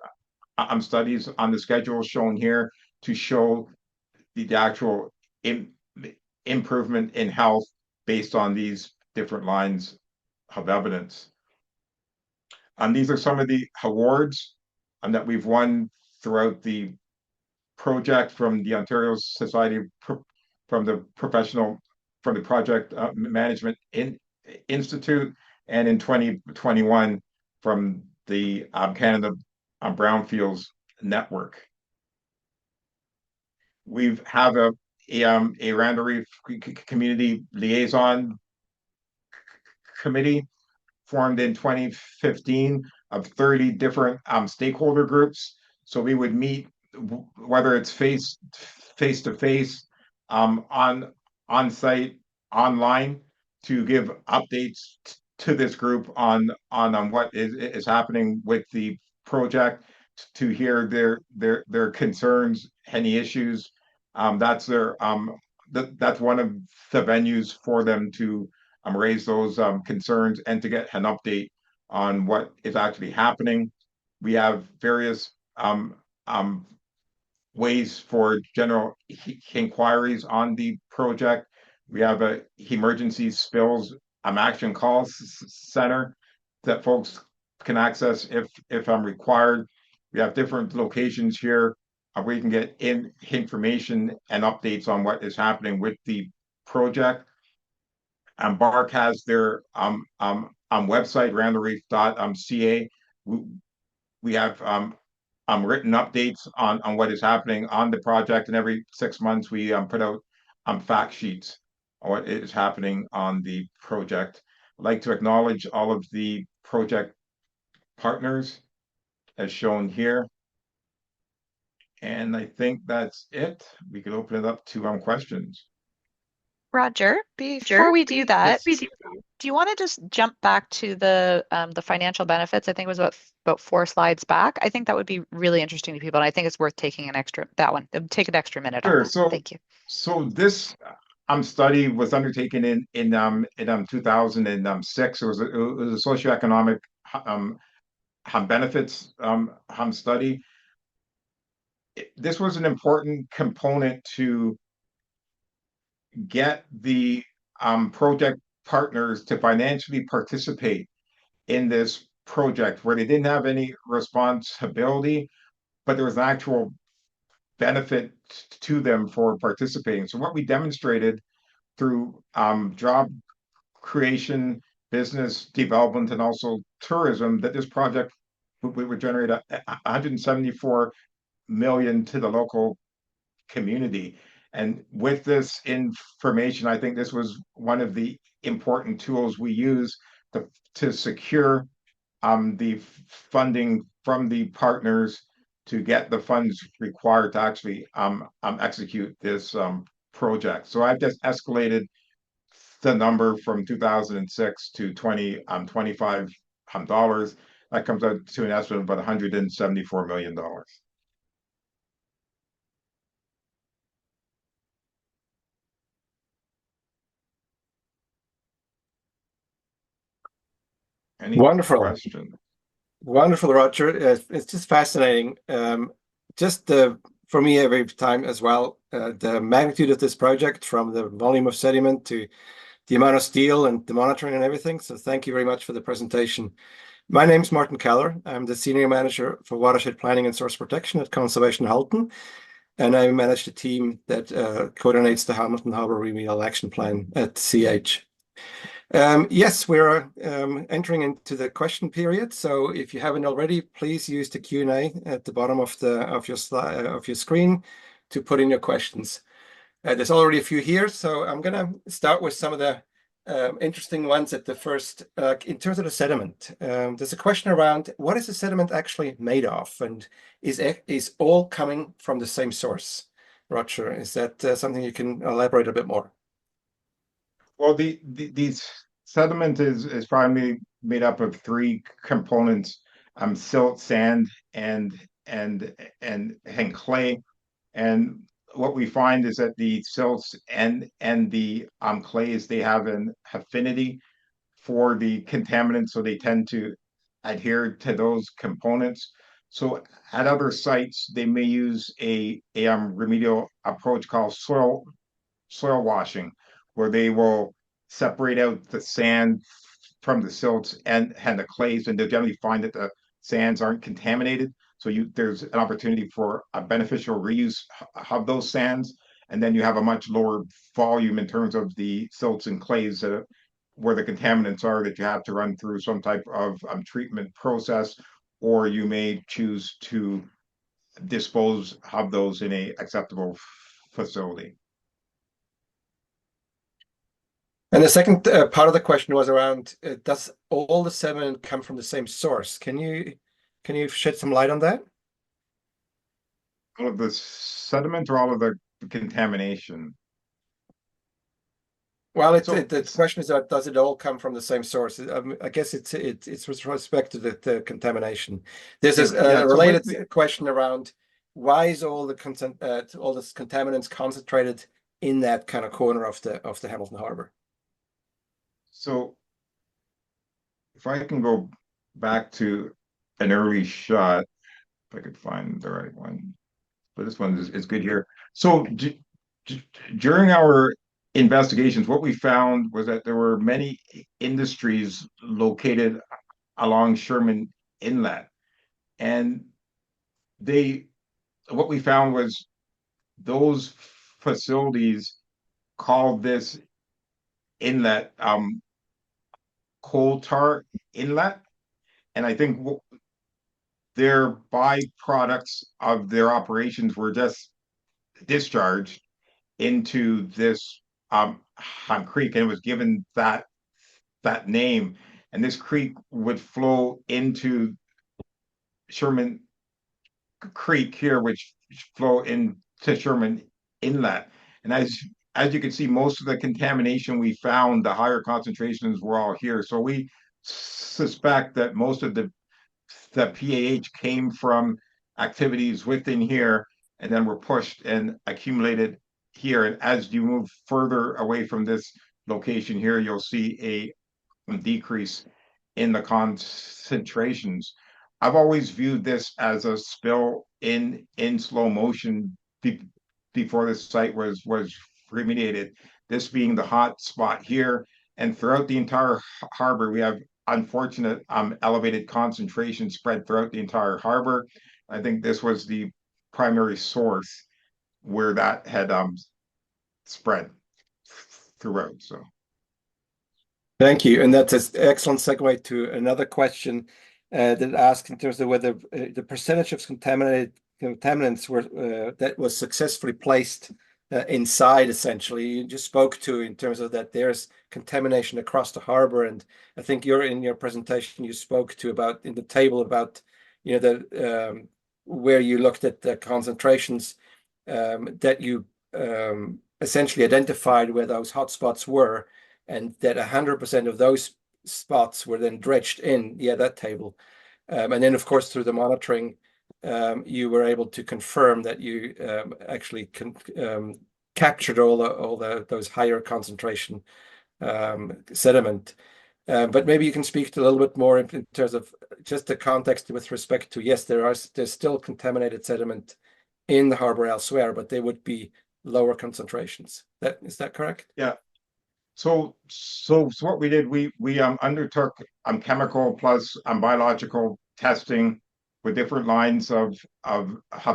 studies on the schedule shown here to show the actual improvement in health based on these different lines of evidence. These are some of the awards that we've won throughout the project from the Ontario Society from the Project Management Institute, and in 2021 from the Canada Brownfields Network. We have a Randle Reef Community Liaison Committee formed in 2015 of 30 different stakeholder groups. So we would meet, whether it's face to face, on site, online, to give updates to this group on what is happening with the project, to hear their concerns, any issues. That's that's one of the venues for them to raise those concerns and to get an update on what is actually happening. We have various ways for general inquiries on the project. We have a emergency spills action call center that folks can access if required. We have different locations here where you can get information and updates on what is happening with the project. BARC has their website, randlereef.ca. We have written updates on what is happening on the project, and every 6 months we put out fact sheets on what is happening on the project. I'd like to acknowledge all of the project partners as shown here. And I think that's it. We could open it up to questions. Roger, before we do that, do you want to just jump back to the financial benefits? I think it was about 4 slides back. I think that would be really interesting to people, and I think it's worth taking that one. Take an extra minute on that. So thank you. So this study was undertaken in 2006. It was a socioeconomic benefits study. This was an important component to get the project partners to financially participate in this project, where they didn't have any responsibility, but there was an actual benefit to them for participating. So what we demonstrated through job creation, business development, and also tourism, that this project would generate 174 million to the local community. And with this information, I think this was one of the important tools we use to secure the funding from the partners to get the funds required to actually execute this project. So I've just escalated the number from 2006 to 25 dollars. That comes out to an estimate of about $174 million. Any Wonderful. question? Wonderful, Roger. It's just fascinating. Just for me every time as well, the magnitude of this project, from the volume of sediment to the amount of steel and the monitoring and everything. So thank you very much for the presentation. My name's Martin Keller. I'm the Senior Manager for Watershed Planning and Source Protection at Conservation Halton, and I manage the team that coordinates the Hamilton-Oshawa Remedial Action Plan at CH. Yes, we're entering into the question period. So if you haven't already, please use the Q&A at the bottom of your screen to put in your questions. There's already a few here, so I'm going to start with some of the interesting ones at the first. In terms of the sediment, there's a question around what is the sediment actually made of, and is all coming from the same source? Roger, is that something you can elaborate a bit more? Well, these sediment is primarily made up of three components: silt, sand, and clay. And what we find is that the silts and the clays, they have an affinity for the contaminants, so they tend to adhere to those components. So at other sites, they may use a remedial approach called soil washing, where they will separate out the sand from the silts and the clays, and they'll generally find that the sands aren't contaminated. So there's an opportunity for a beneficial reuse of those sands, and then you have a much lower volume in terms of the silts and clays where the contaminants are, that you have to run through some type of treatment process, or you may choose to dispose of those in a acceptable facility. And the second part of the question was around, does all the sediment come from the same source? Can you shed some light on that? All of the sediment or all of the contamination? Well, the question is, does it all come from the same source? I guess it's with respect to the contamination. There's a related question around, why is all this contaminants concentrated in that kind of corner of the Hamilton Harbour? So if I can go back to an early shot, if I could find the right one, but this one is good here. So during our investigations, what we found was that there were many industries located along Sherman Inlet, and what we found was those facilities called this inlet coal tar inlet, and I think their byproducts of their operations were just discharged into this creek, and it was given that name. And this creek would flow into Sherman Creek here, which flow into Sherman Inlet. And as you can see, most of the contamination we found, the higher concentrations, were all here. So we suspect that most of the PAH came from activities within here, and then were pushed and accumulated here. And as you move further away from this location here, you'll see a decrease in the concentrations. I've always viewed this as a spill in slow motion before this site was remediated. This being the hot spot here, and throughout the entire harbor, we have unfortunate elevated concentration spread throughout the entire harbor. I think this was the primary source where that had spread throughout. So thank you. And that's an excellent segue to another question that asked in terms of whether the percentage of contaminants that was successfully placed inside. Essentially, you just spoke to in terms of that there's contamination across the harbor, and I think in your presentation you spoke to about in the table about the where you looked at the concentrations that you essentially identified where those hotspots were, and that 100% of those spots were then dredged in, that table. And then, of course, through the monitoring, you were able to confirm that you actually captured all those higher concentration sediment. But maybe you can speak a little bit more in terms of just the context with respect to, yes, there's still contaminated sediment in the harbor elsewhere, but they would be lower concentrations. Is that correct? Yeah. So what we did, we undertook chemical plus biological testing with different lines of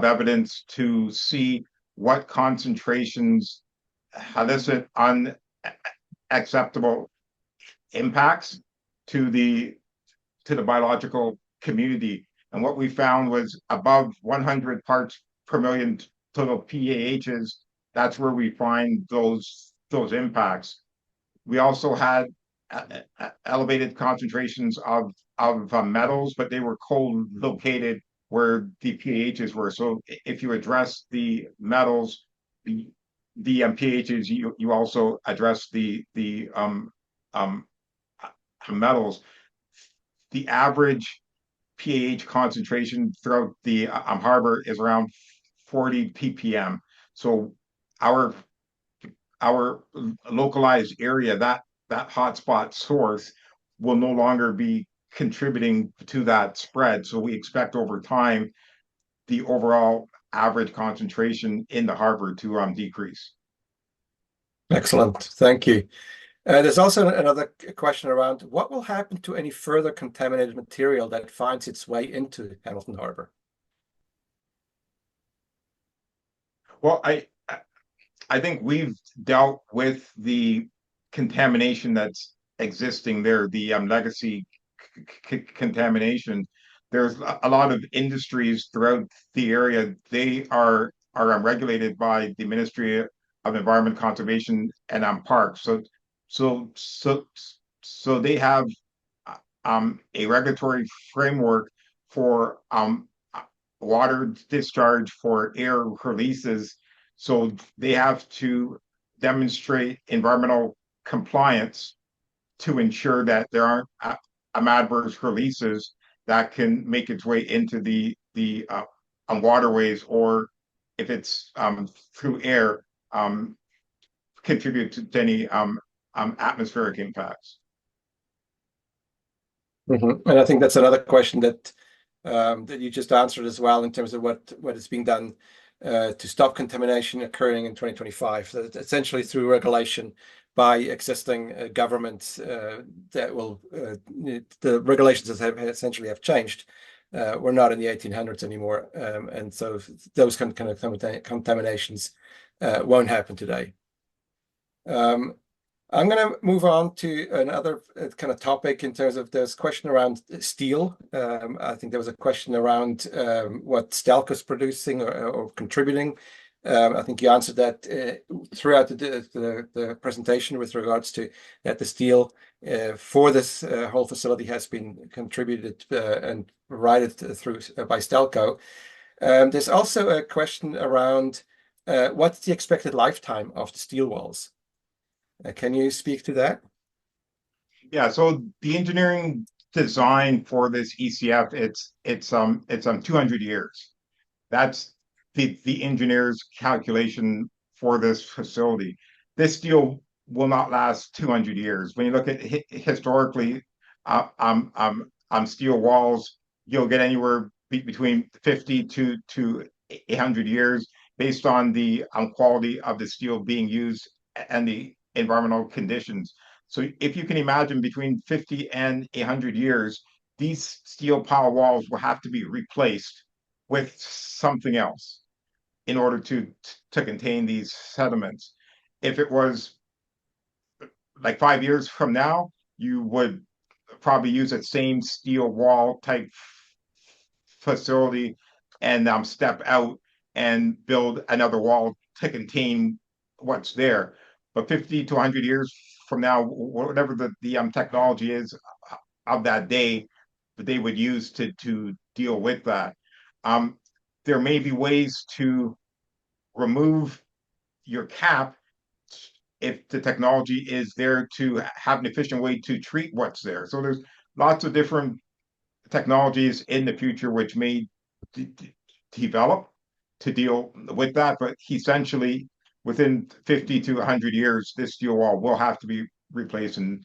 evidence to see what concentrations elicit unacceptable impacts to the biological community. And what we found was above 100 parts per million total PAHs. That's where we find those impacts. We also had elevated concentrations of metals, but they were co-located where the pHs were. So if you address the metals, the pHs, you also address the metals. The average pH concentration throughout the harbor is around 40 ppm. So our localized area, that hotspot source, will no longer be contributing to that spread. So we expect over time the overall average concentration in the harbor to decrease. Excellent, thank you. There's also another question around what will happen to any further contaminated material that finds its way into Hamilton Harbor? Well, I think we've dealt with the contamination that's existing there, the legacy contamination. There's a lot of industries throughout the area. They are regulated by the Ministry of Environment, Conservation, and Parks. So they have a regulatory framework for water discharge, for air releases. So they have to demonstrate environmental compliance to ensure that there aren't adverse releases that can make its way into the waterways, or if it's through air, contribute to any atmospheric impacts. Mm-hmm. And I think that's another question that you just answered as well, in terms of what is being done to stop contamination occurring in 2025. So essentially through regulation by existing governments that will, the regulations essentially have changed. We're not in the 1800s anymore. And so those kind of contaminations won't happen today. I'm going to move on to another kind of topic in terms of this question around steel. I think there was a question around what Stelco's producing or contributing. I think you answered that throughout the presentation with regards to that the steel for this whole facility has been contributed and provided through by Stelco. There's also a question around what's the expected lifetime of the steel walls? Can you speak to that? Yeah, so the engineering design for this ECF, it's 200 years. That's the engineer's calculation for this facility. This steel will not last 200 years. When you look at historically, steel walls, you'll get anywhere between 50 to 100 years based on the quality of the steel being used and the environmental conditions. So if you can imagine, between 50 and 100 years, these steel pile walls will have to be replaced with something else in order to contain these sediments. If it was like 5 years from now, you would probably use that same steel wall type facility and step out and build another wall to contain what's there. But 50 to 100 years from now, whatever the technology is of that day, that they would use to deal with that. There may be ways to remove your cap if the technology is there to have an efficient way to treat what's there. So there's lots of different technologies in the future which may develop to deal with that, but essentially within 50 to 100 years, this steel wall will have to be replaced in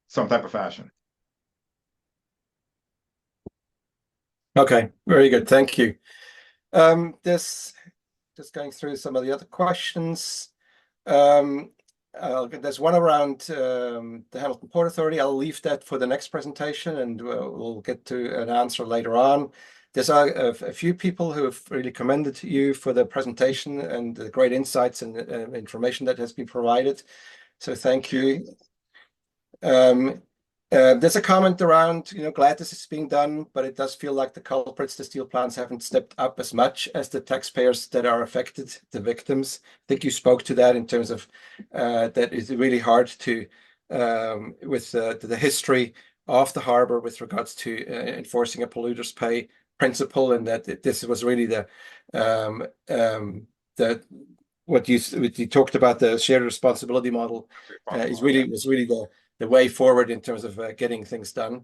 some type of fashion. Okay, very good. Thank you. This just going through some of the other questions. There's one around the Hamilton Port Authority. I'll leave that for the next presentation, and we'll get to an answer later on. There's a few people who have really commended you for the presentation and the great insights and information that has been provided. So thank you. There's a comment around, glad this is being done, but it does feel like the culprits, the steel plants, haven't stepped up as much as the taxpayers that are affected, the victims. I think you spoke to that in terms of that it's really hard to, with the history of the harbor with regards to enforcing a polluter's pay principle, and that this was really what you talked about, the shared responsibility model was really the way forward in terms of getting things done.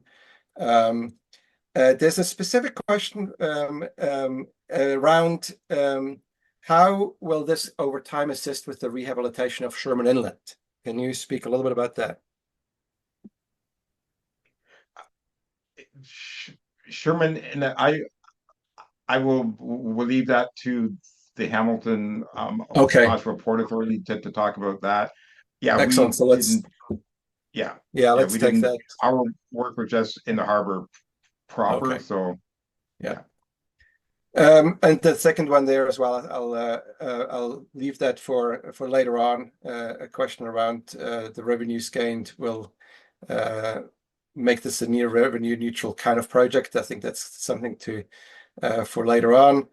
There's a specific question around how will this over time assist with the rehabilitation of Sherman Inlet? Can you speak a little bit about that? Sherman, and we'll leave that to the Hamilton Oshawa Port Authority to talk about that. Yeah, excellent. So let's let's take that. Our work was just in the harbor proper. Okay. So yeah. And the second one there as well, I'll leave that for later on. A question around the revenues gained will make this a near revenue neutral kind of project. I think that's something to for later on.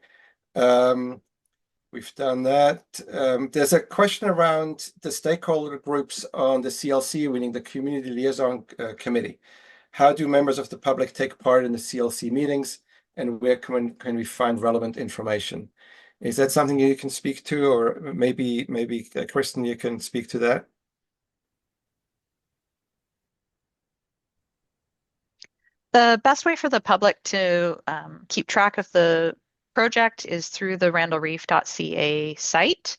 We've done that. There's a question around the stakeholder groups on the CLC, meaning the Community Liaison Committee. How do members of the public take part in the CLC meetings, and where can we find relevant information? Is that something you can speak to, or maybe Kristen, you can speak to that? The best way for the public to keep track of the project is through the randlereef.ca site.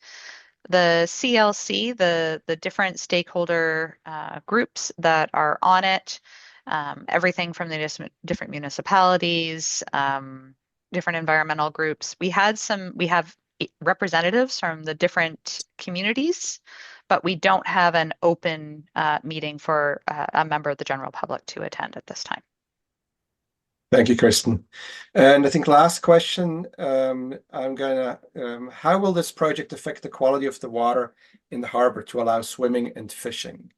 The CLC, the different stakeholder groups that are on it, everything from the different municipalities, different environmental groups. We have representatives from the different communities, but we don't have an open meeting for a member of the general public to attend at this time. Thank you, Kristen. And I think last question, how will this project affect the quality of the water in the harbor to allow swimming and fishing?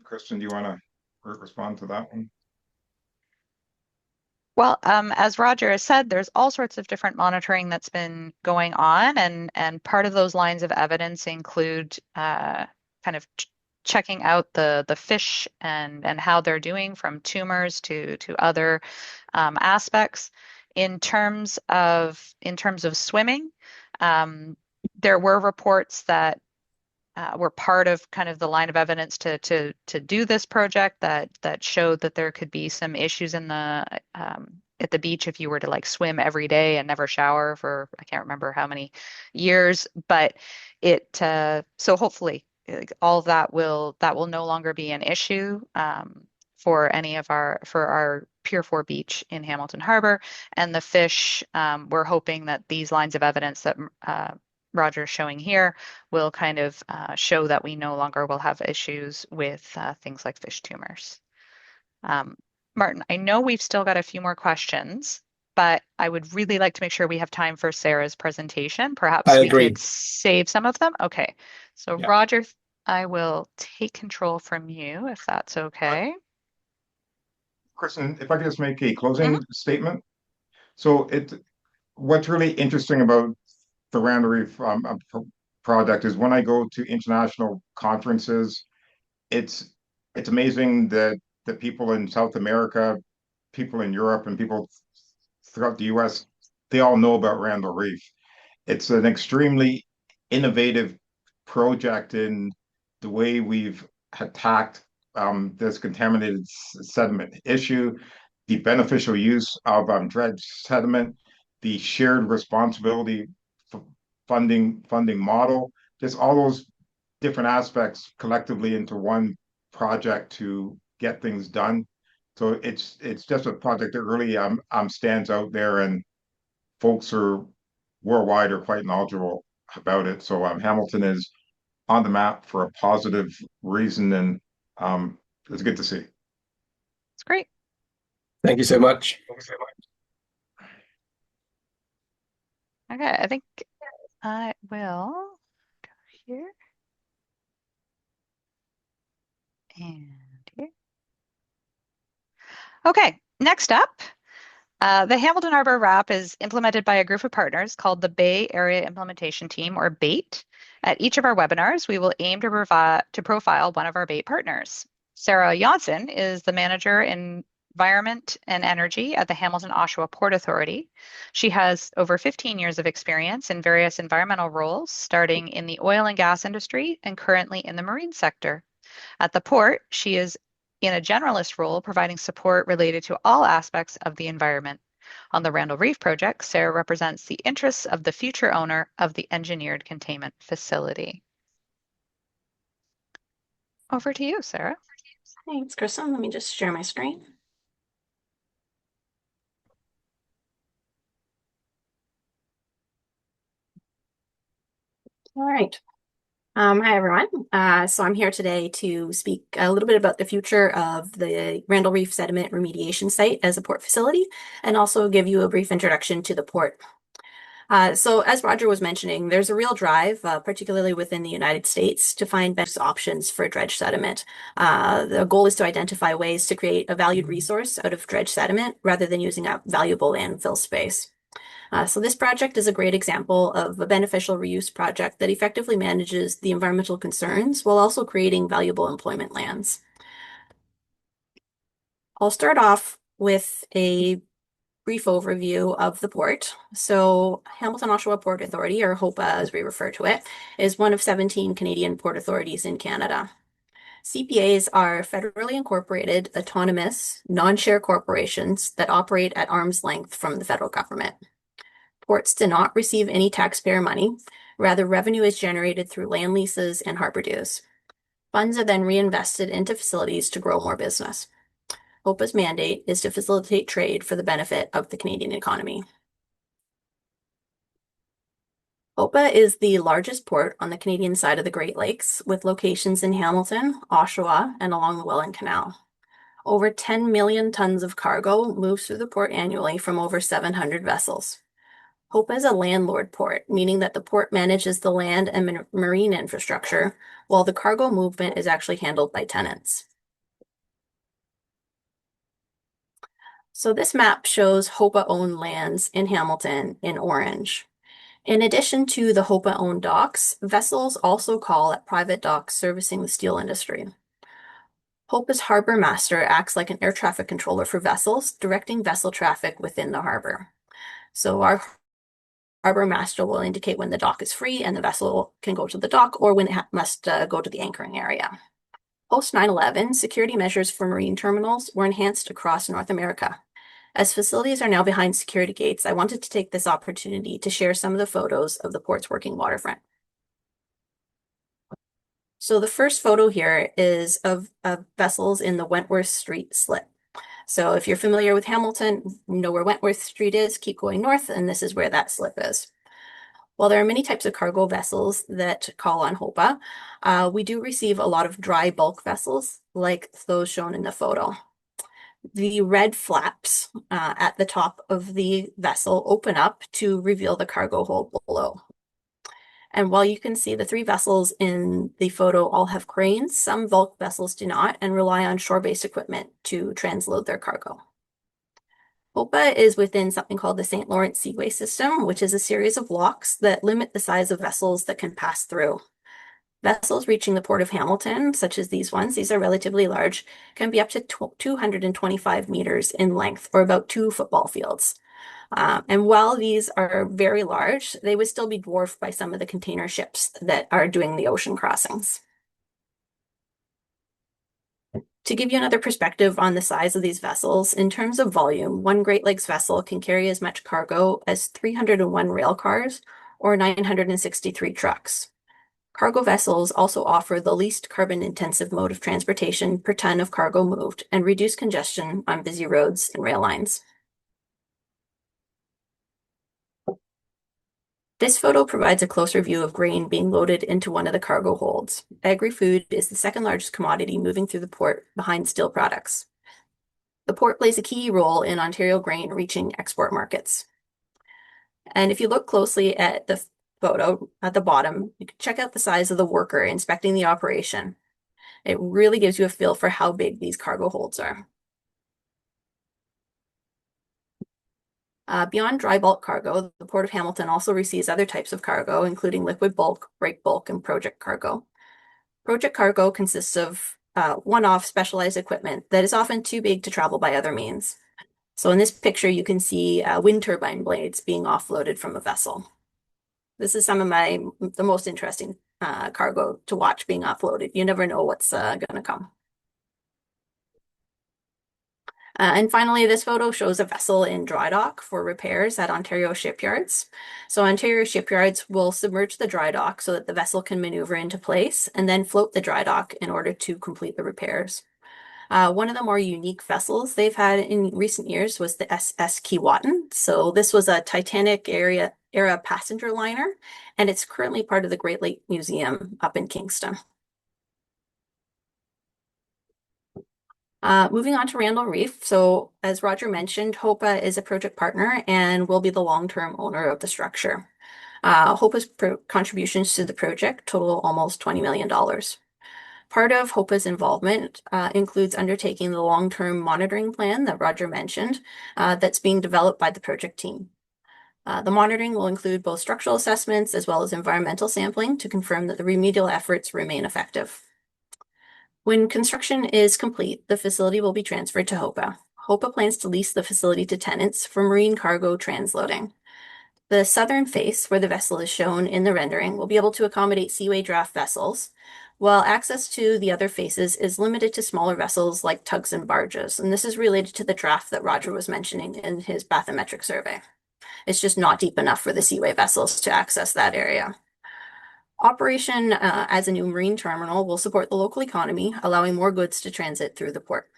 Kristen, do you want to respond to that one? Well, as Roger has said, there's all sorts of different monitoring that's been going on, and part of those lines of evidence include kind of checking out the fish and how they're doing, from tumors to other aspects. In terms of swimming, there were reports that were part of kind of the line of evidence to do this project that showed that there could be some issues in the at the beach if you were to like swim every day and never shower for I can't remember how many years, but so hopefully all of that will no longer be an issue for our Pier 4 beach in Hamilton Harbor. And the fish, we're hoping that these lines of evidence that Roger's showing here will kind of show that we no longer will have issues with things like fish tumors. Martin, I know we've still got a few more questions, but I would really like to make sure we have time for Sara's presentation. Perhaps we could save some of them. Okay. So yeah. Roger, I will take control from you if that's okay. Kristen, if I could just make a closing statement. So what's really interesting about the Randle Reef project is when I go to international conferences, it's amazing that the people in South America, people in Europe, and people throughout the US, they all know about Randle Reef. It's an extremely innovative project in the way we've attacked this contaminated sediment issue, the beneficial use of dredge sediment, the shared responsibility funding model, just all those different aspects collectively into one project to get things done. So it's just a project that really stands out there, and folks are worldwide are quite knowledgeable about it. So Hamilton is on the map for a positive reason, and it's good to see. It's great. Thank you so much. Okay, I think I will go here and here. Okay, next up, the Hamilton HHRAP is implemented by a group of partners called the Bay Area Implementation Team, or BAIT. At each of our webinars, we will aim to profile one of our BAIT partners. Sara Yonson is the manager in Environment and Energy at the Hamilton-Oshawa Port Authority. She has over 15 years of experience in various environmental roles, starting in the oil and gas industry and currently in the marine sector. At the port, she is in a generalist role, providing support related to all aspects of the environment. On the Randle Reef project, Sara represents the interests of the future owner of the engineered containment facility. Over to you, Sara. Thanks, Kristen. Let me just share my screen. All right. Hi, everyone. So I'm here today to speak a little bit about the future of the Randle Reef Sediment Remediation Site as a port facility, and also give you a brief introduction to the port. So as Roger was mentioning, there's a real drive, particularly within the United States, to find best options for dredge sediment. The goal is to identify ways to create a valued resource out of dredge sediment rather than using up valuable landfill space. So this project is a great example of a beneficial reuse project that effectively manages the environmental concerns while also creating valuable employment lands. I'll start off with a brief overview of the port. So Hamilton-Oshawa Port Authority, or HOPA as we refer to it, is one of 17 Canadian port authorities in Canada. CPAs are federally incorporated, autonomous, non-share corporations that operate at arm's length from the federal government. Ports do not receive any taxpayer money. Rather, revenue is generated through land leases and harbor dues. Funds are then reinvested into facilities to grow more business. HOPA's mandate is to facilitate trade for the benefit of the Canadian economy. HOPA is the largest port on the Canadian side of the Great Lakes, with locations in Hamilton, Oshawa, and along the Welland Canal. Over 10 million tons of cargo moves through the port annually from over 700 vessels. HOPA is a landlord port, meaning that the port manages the land and marine infrastructure, while the cargo movement is actually handled by tenants. So this map shows HOPA-owned lands in Hamilton in orange. In addition to the HOPA-owned docks, vessels also call at private docks servicing the steel industry. HOPA's harbor master acts like an air traffic controller for vessels, directing vessel traffic within the harbor. So our harbor master will indicate when the dock is free and the vessel can go to the dock, or when it must go to the anchoring area. Post 9/11, security measures for marine terminals were enhanced across North America. As facilities are now behind security gates, I wanted to take this opportunity to share some of the photos of the port's working waterfront. So the first photo here is of vessels in the Wentworth Street slip. So if you're familiar with Hamilton, you know where Wentworth Street is, keep going north, and this is where that slip is. While there are many types of cargo vessels that call on HOPA, we do receive a lot of dry bulk vessels like those shown in the photo. The red flaps at the top of the vessel open up to reveal the cargo hold below. And while you can see the 3 vessels in the photo all have cranes, some bulk vessels do not and rely on shore-based equipment to transload their cargo. HOPA is within something called the St. Lawrence Seaway System, which is a series of locks that limit the size of vessels that can pass through. Vessels reaching the Port of Hamilton, such as these ones, these are relatively large, can be up to 225 meters in length, or about 2 football fields. And while these are very large, they would still be dwarfed by some of the container ships that are doing the ocean crossings. To give you another perspective on the size of these vessels, in terms of volume, one Great Lakes vessel can carry as much cargo as 301 rail cars or 963 trucks. Cargo vessels also offer the least carbon-intensive mode of transportation per ton of cargo moved and reduce congestion on busy roads and rail lines. This photo provides a closer view of grain being loaded into one of the cargo holds. Agri-food is the second largest commodity moving through the port behind steel products. The port plays a key role in Ontario grain reaching export markets. And if you look closely at the photo at the bottom, you can check out the size of the worker inspecting the operation. It really gives you a feel for how big these cargo holds are. Beyond dry bulk cargo, the Port of Hamilton also receives other types of cargo, including liquid bulk, break bulk, and project cargo. Project cargo consists of one-off specialized equipment that is often too big to travel by other means. So in this picture, you can see wind turbine blades being offloaded from a vessel. This is some of the most interesting cargo to watch being offloaded. You never know what's going to come. And finally, this photo shows a vessel in dry dock for repairs at Ontario shipyards. So Ontario shipyards will submerge the dry dock so that the vessel can maneuver into place and then float the dry dock in order to complete the repairs. One of the more unique vessels they've had in recent years was the SS Keewatin. So this was a Titanic era passenger liner, and it's currently part of the Great Lake Museum up in Kingston. Moving on to Randle Reef. So as Roger mentioned, HOPA is a project partner and will be the long-term owner of the structure. HOPA's contributions to the project total almost $20 million. Part of HOPA's involvement includes undertaking the long-term monitoring plan that Roger mentioned that's being developed by the project team. The monitoring will include both structural assessments as well as environmental sampling to confirm that the remedial efforts remain effective. When construction is complete, the facility will be transferred to HOPA. HOPA plans to lease the facility to tenants for marine cargo transloading. The southern face, where the vessel is shown in the rendering, will be able to accommodate seaway draft vessels, while access to the other faces is limited to smaller vessels like tugs and barges. And this is related to the draft that Roger was mentioning in his bathymetric survey. It's just not deep enough for the seaway vessels to access that area. Operation as a new marine terminal will support the local economy, allowing more goods to transit through the port.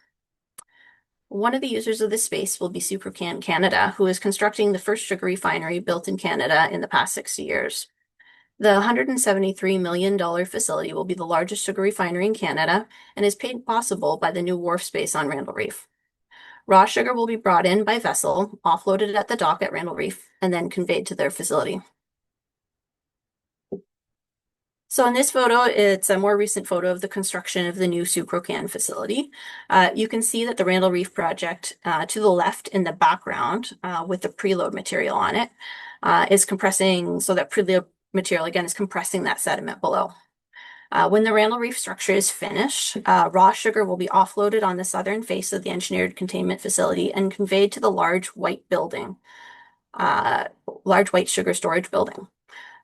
One of the users of this space will be Sucrocan Canada, who is constructing the first sugar refinery built in Canada in the past 60 years. The $173 million facility will be the largest sugar refinery in Canada and is made possible by the new wharf space on Randle Reef. Raw sugar will be brought in by vessel, offloaded at the dock at Randle Reef, and then conveyed to their facility. So in this photo, it's a more recent photo of the construction of the new Sucrocan facility. You can see that the Randle Reef project to the left in the background with the preload material on it is compressing, so that preload material again is compressing that sediment below. When the Randle Reef structure is finished, raw sugar will be offloaded on the southern face of the engineered containment facility and conveyed to the large white sugar storage building.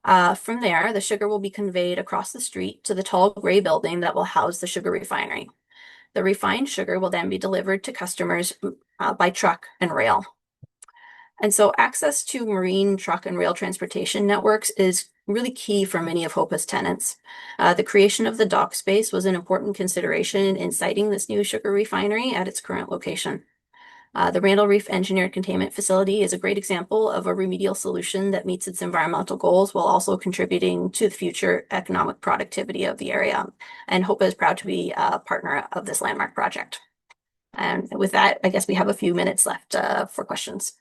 From there, the sugar will be conveyed across the street to the tall gray building that will house the sugar refinery. The refined sugar will then be delivered to customers by truck and rail. And so access to marine, truck, and rail transportation networks is really key for many of HOPA's tenants. The creation of the dock space was an important consideration in siting this new sugar refinery at its current location. The Randle Reef Engineered Containment Facility is a great example of a remedial solution that meets its environmental goals while also contributing to the future economic productivity of the area. And HOPA is proud to be a partner of this landmark project. And with that, I guess we have a few minutes left for questions.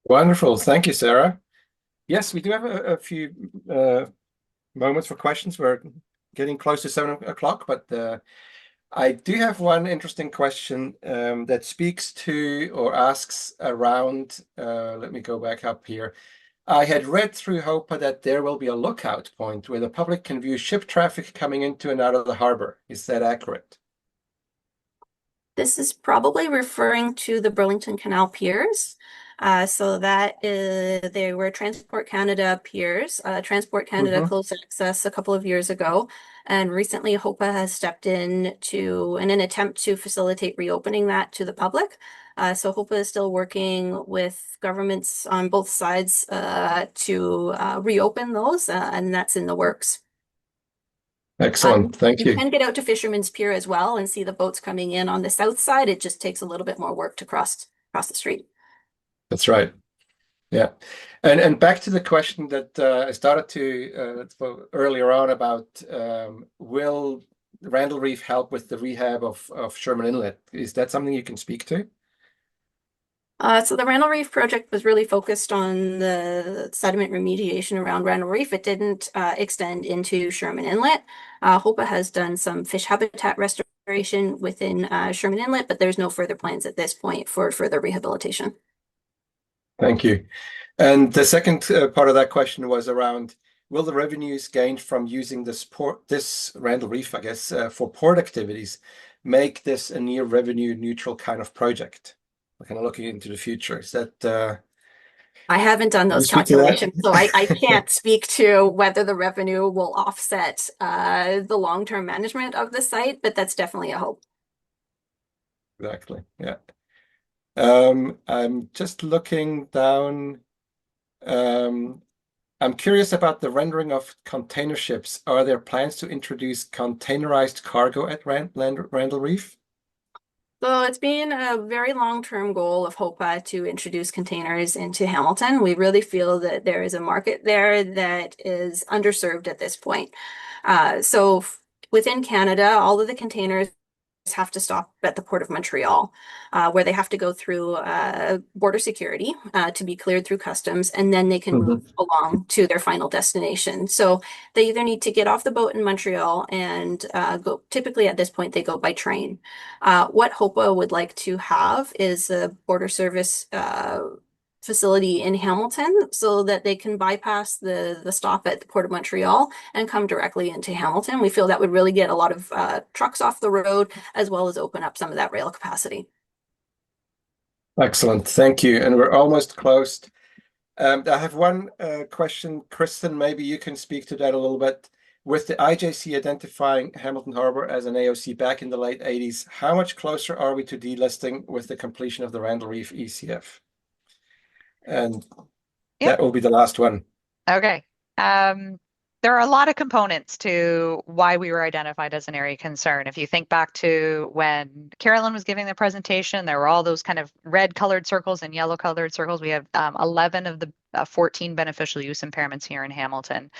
Wonderful. Thank you, Sarah. Yes, we do have a few moments for questions. We're getting close to 7 o'clock, but I do have one interesting question that speaks to or asks around, let me go back up here. I had read through HOPA that there will be a lookout point where the public can view ship traffic coming into and out of the harbor. Is that accurate? This is probably referring to the Burlington Canal piers. So that is, they were Transport Canada piers. Transport Canada Mm-hmm. closed access a couple of years ago, and recently HOPA has stepped in in an attempt to facilitate reopening that to the public. So HOPA is still working with governments on both sides to reopen those, and that's in the works. Excellent. Thank You you. can get out to Fisherman's Pier as well and see the boats coming in on the south side. It just takes a little bit more work to cross the street. That's right. Yeah. And back to the question that I started to earlier on about will Randle Reef help with the rehab of Sherman Inlet? Is that something you can speak to? So the Randle Reef project was really focused on the sediment remediation around Randle Reef. It didn't extend into Sherman Inlet. HOPA has done some fish habitat restoration within Sherman Inlet, but there's no further plans at this point for further rehabilitation. Thank you. And the second part of that question was around, will the revenues gained from using this Randle Reef, I guess, for port activities make this a near revenue neutral kind of project? We're kind of looking into the future. Is that I haven't done can you those speak to that? calculations, so I can't speak to whether the revenue will offset the long-term management of the site, but that's definitely a hope. Exactly. Yeah. I'm just looking down. I'm curious about the rendering of container ships. Are there plans to introduce containerized cargo at Randle Reef? So it's been a very long-term goal of HOPA to introduce containers into Hamilton. We really feel that there is a market there that is underserved at this point. Within Canada, all of the containers have to stop at the Port of Montreal, where they have to go through border security to be cleared through customs, and then they can move along to their final destination. So they either need to get off the boat in Montreal and go, typically at this point, they go by train. What HOPA would like to have is a border service facility in Hamilton so that they can bypass the stop at the Port of Montreal and come directly into Hamilton. We feel that would really get a lot of trucks off the road as well as open up some of that rail capacity. Excellent. Thank you. And we're almost closed. I have one question. Kristen, maybe you can speak to that a little bit. With the IJC identifying Hamilton Harbour as an AOC back in the late 80s, how much closer are we to delisting with the completion of the Randle Reef ECF? And that will be the last one. Okay. There are a lot of components to why we were identified as an area of concern. If you think back to when Carolyn was giving the presentation, there were all those kind of red colored circles and yellow colored circles. We have 11 of the 14 beneficial use impairments here in Hamilton.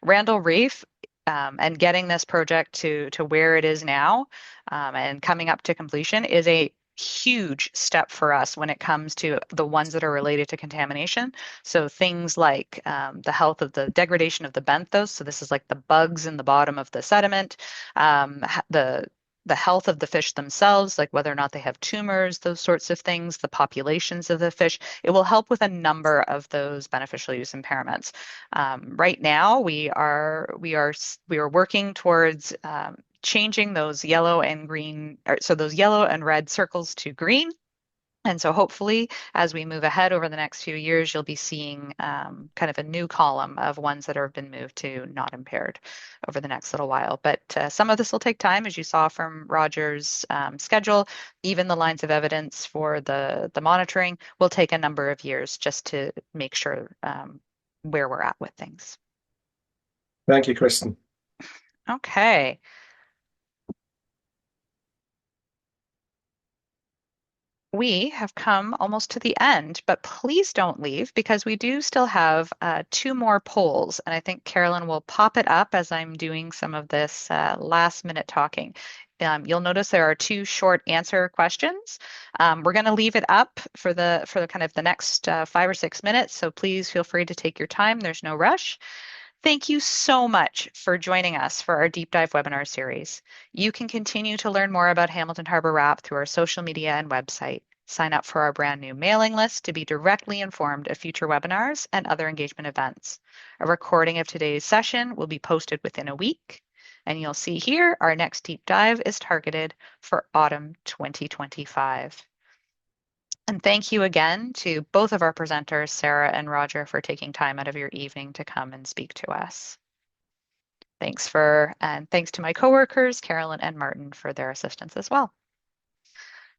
Randle Reef and getting this project to where it is now and coming up to completion is a huge step for us when it comes to the ones that are related to contamination. So things like the health of the degradation of the benthos. So this is like the bugs in the bottom of the sediment, the health of the fish themselves, like whether or not they have tumors, those sorts of things, the populations of the fish. It will help with a number of those beneficial use impairments. Right now, we are working towards changing those yellow and green, so those yellow and red circles to green. And so hopefully, as we move ahead over the next few years, you'll be seeing kind of a new column of ones that have been moved to not impaired over the next little while. But some of this will take time, as you saw from Roger's schedule. Even the lines of evidence for the monitoring will take a number of years just to make sure where we're at with things. Thank you, Kristen. Okay. We have come almost to the end, but please don't leave because we do still have 2 more polls. And I think Carolyn will pop it up as I'm doing some of this last minute talking. You'll notice there are 2 short answer questions. We're going to leave it up for the kind of the next 5 or 6 minutes. So please feel free to take your time. There's no rush. Thank you so much for joining us for our deep dive webinar series. You can continue to learn more about Hamilton Harbour RAP through our social media and website. Sign up for our brand new mailing list to be directly informed of future webinars and other engagement events. A recording of today's session will be posted within a week. And you'll see here, our next deep dive is targeted for autumn 2025. And thank you again to both of our presenters, Sara and Roger, for taking time out of your evening to come and speak to us. And thanks to my coworkers, Carolyn and Martin, for their assistance as well.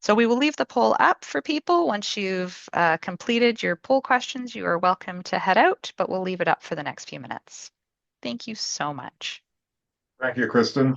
So we will leave the poll up for people. Once you've completed your poll questions, you are welcome to head out, but we'll leave it up for the next few minutes. Thank you so much. Thank you, Kristen.